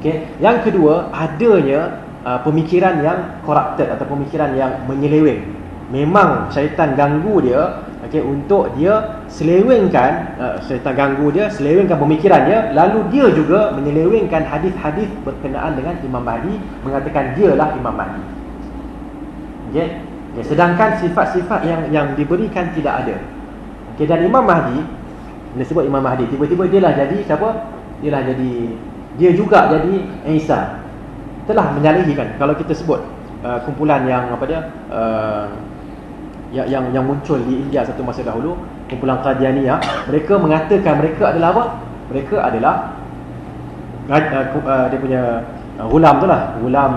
Okey. Yang kedua, adanya pemikiran yang corrupted atau pemikiran yang menyeleweng. Memang syaitan ganggu dia, okey, untuk dia selewengkan, selewengkan pemikiran dia, lalu dia juga menyelewengkan hadis-hadis berkenaan dengan Imam Mahdi, mengatakan dialah Imam Mahdi. Okey. Sedangkan sifat-sifat yang diberikan tidak ada. Okey, dan Imam Mahdi, bila sebut Imam Mahdi, tiba-tiba dialah jadi siapa? Dia juga jadi Isa. Telah menyalahi, kan, kalau kita sebut kumpulan yang yang muncul di India satu masa dahulu, kumpulan Qadianiyah, mereka mengatakan mereka adalah apa? Mereka adalah dia punya ghulam tu lah, ghulam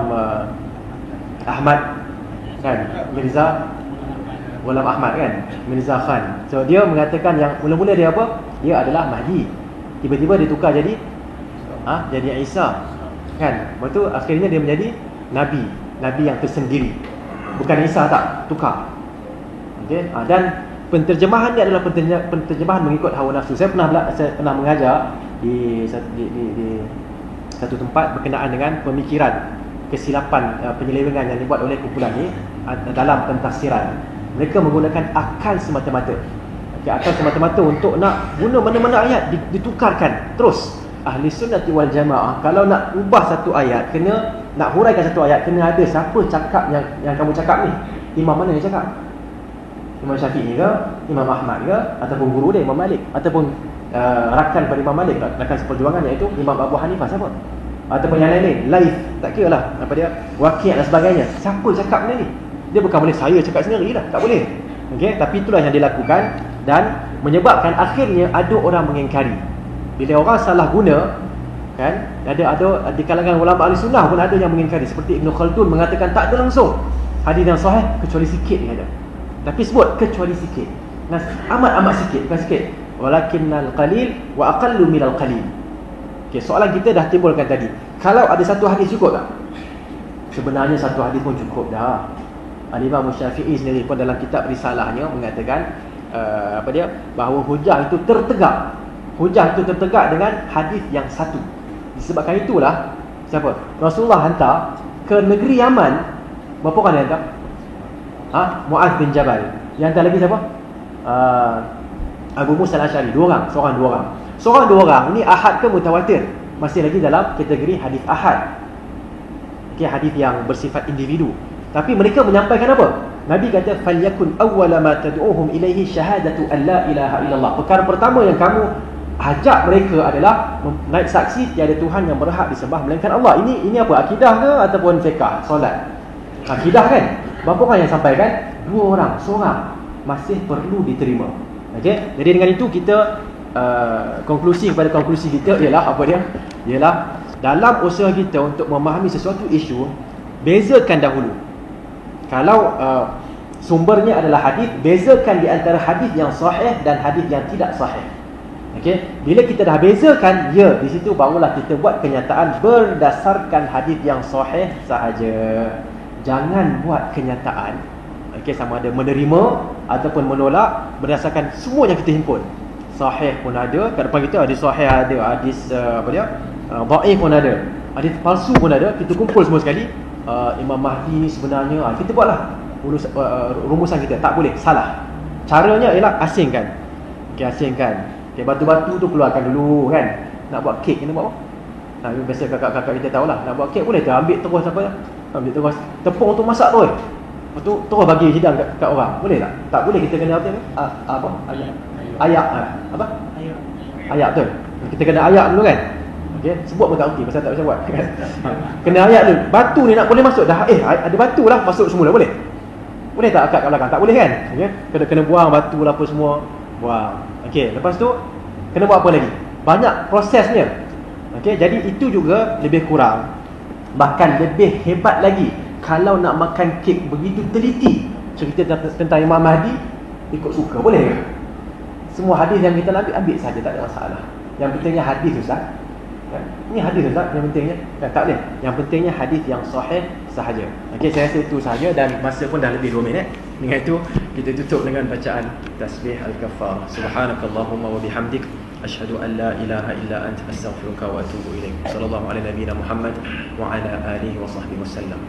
Ahmad, kan, Mirza Ghulam Ahmad, kan, Mirza Khan. So dia mengatakan yang mula-mula dia apa? Dia adalah Mahdi. Tiba-tiba dia tukar jadi Isa, kan. Lepas tu akhirnya dia menjadi nabi yang tersendiri. Bukan Isa, tak, tukar. Okey. Dan penterjemahan dia adalah penterjemahan mengikut hawa nafsu. Saya pernah mengajar di satu tempat berkenaan dengan pemikiran kesilapan penyelewengan yang dibuat oleh kumpulan ni dalam pentafsiran. Mereka menggunakan akal semata-mata. Akal semata-mata untuk nak guna mana-mana ayat ditukarkan terus. Ahli sunnah wal jamaah kalau nak ubah satu ayat, kena nak huraikan satu ayat, kena ada siapa cakap yang kamu cakap ni. Imam mana yang cakap? Imam Syafi'i ke? Imam Ahmad ke? Ataupun guru dia Imam Malik? Ataupun rakan pada Imam Malik, rakan seperjuangan, iaitu Imam Abu Hanifah, siapa? Ataupun yang lain-lain, Laith, tak kira lah apa dia, Waqi' dan sebagainya. Siapa cakap benda ni? Dia bukan boleh saya cakap sendiri lah, tak boleh. Okey, tapi itulah yang dilakukan dan menyebabkan akhirnya ada orang mengingkari. Bila orang salah guna, kan, ada di kalangan ulama ahli sunnah pun ada yang mengingkari, seperti Ibn Khaldun mengatakan tak ada langsung hadis yang sahih kecuali sikit ni ada. Tapi sebut kecuali sikit. Nah, amat sikit, bukan sikit. Walakinnal qalil wa aqallu minal qalil. Okey, soalan kita dah timbulkan tadi. Kalau ada satu hadis cukup tak? Sebenarnya satu hadis pun cukup dah. Al-Imam Syafi'i sendiri pun dalam kitab risalahnya mengatakan bahawa hujah itu tertegak. Hujah itu tertegak dengan hadis yang satu. Disebabkan itulah siapa? Rasulullah hantar ke negeri Yaman. Berapa orang dia hantar? Mu'adz bin Jabal. Yang hantar lagi siapa? Abu Musa al-Asy'ari. Seorang dua orang. Ini ahad ke mutawatir? Masih lagi dalam kategori hadis ahad. Okey, hadis yang bersifat individu. Tapi mereka menyampaikan apa? Nabi kata falyakun awwala ma tad'uhum ilaihi syahadatu an la ilaha illallah. Perkara pertama yang kamu ajak mereka adalah naik saksi tiada Tuhan yang berhak disembah melainkan Allah. Ini apa? Akidah ke ataupun fiqh, solat? Akidah kan? Berapa orang yang sampaikan? 2 orang, seorang. Masih perlu diterima. Okey. Jadi dengan itu kita konklusi kita ialah apa dia? Ialah dalam usaha kita untuk memahami sesuatu isu, bezakan dahulu. Kalau sumbernya adalah hadis, bezakan di antara hadis yang sahih dan hadis yang tidak sahih. Okey, bila kita dah bezakan, ya, di situ barulah kita buat kenyataan berdasarkan hadis yang sahih sahaja. Jangan buat kenyataan, okey, sama ada menerima ataupun menolak berdasarkan semua yang kita himpun. Sahih pun ada, kat depan kita hadis sahih ada, hadis dhaif pun ada, hadis palsu pun ada. Kita kumpul semua sekali. Imam Mahdi ni sebenarnya, kita buatlah rumusan kita. Tak boleh, salah. Caranya ialah asingkan. Okey, asingkan. Okey, batu-batu tu keluarkan dulu kan. Nak buat kek kena buat apa? Biasa kakak-kakak kita tahulah, nak buat kek boleh tak ambil terus apa? Ambil terus tepung tu masak terus. Lepas tu terus bagi hidang kat orang. Boleh tak? Tak boleh, kita kena apa? Ayak. Apa? Ayak tu. Kita kena ayak dulu kan. Okay. Sebut pun tak erti pasal tak bisa buat. Kena ayat dulu. Batu ni nak boleh masuk dah. Ada batu lah, masuk semula boleh? Boleh tak akak kat belakang? Tak boleh kan? Okay. Kena buang batu lah apa semua. Buang. Okey, lepas tu kena buat apa lagi? Banyak prosesnya. Okey, jadi itu juga lebih kurang. Bahkan lebih hebat lagi kalau nak makan kek begitu teliti. Cerita tentang Imam Mahdi ikut suka, boleh ke? Semua hadis yang kita ambil saja, tak ada masalah. Yang pentingnya hadis, Ustaz. Ini hadis tak yang pentingnya? Tak boleh. Yang pentingnya hadis yang sahih sahaja. Okey, saya rasa itu sahaja dan masa pun dah lebih 2 minit. Dengan itu kita tutup dengan bacaan tasbih al-kaffarah. Subhanakallahumma wa bihamdik asyhadu an la ilaha illa anta astaghfiruka wa atubu ilaik. Sallallahu alaihi nabiyina Muhammad wa ala alihi wa sahbihi wasallam.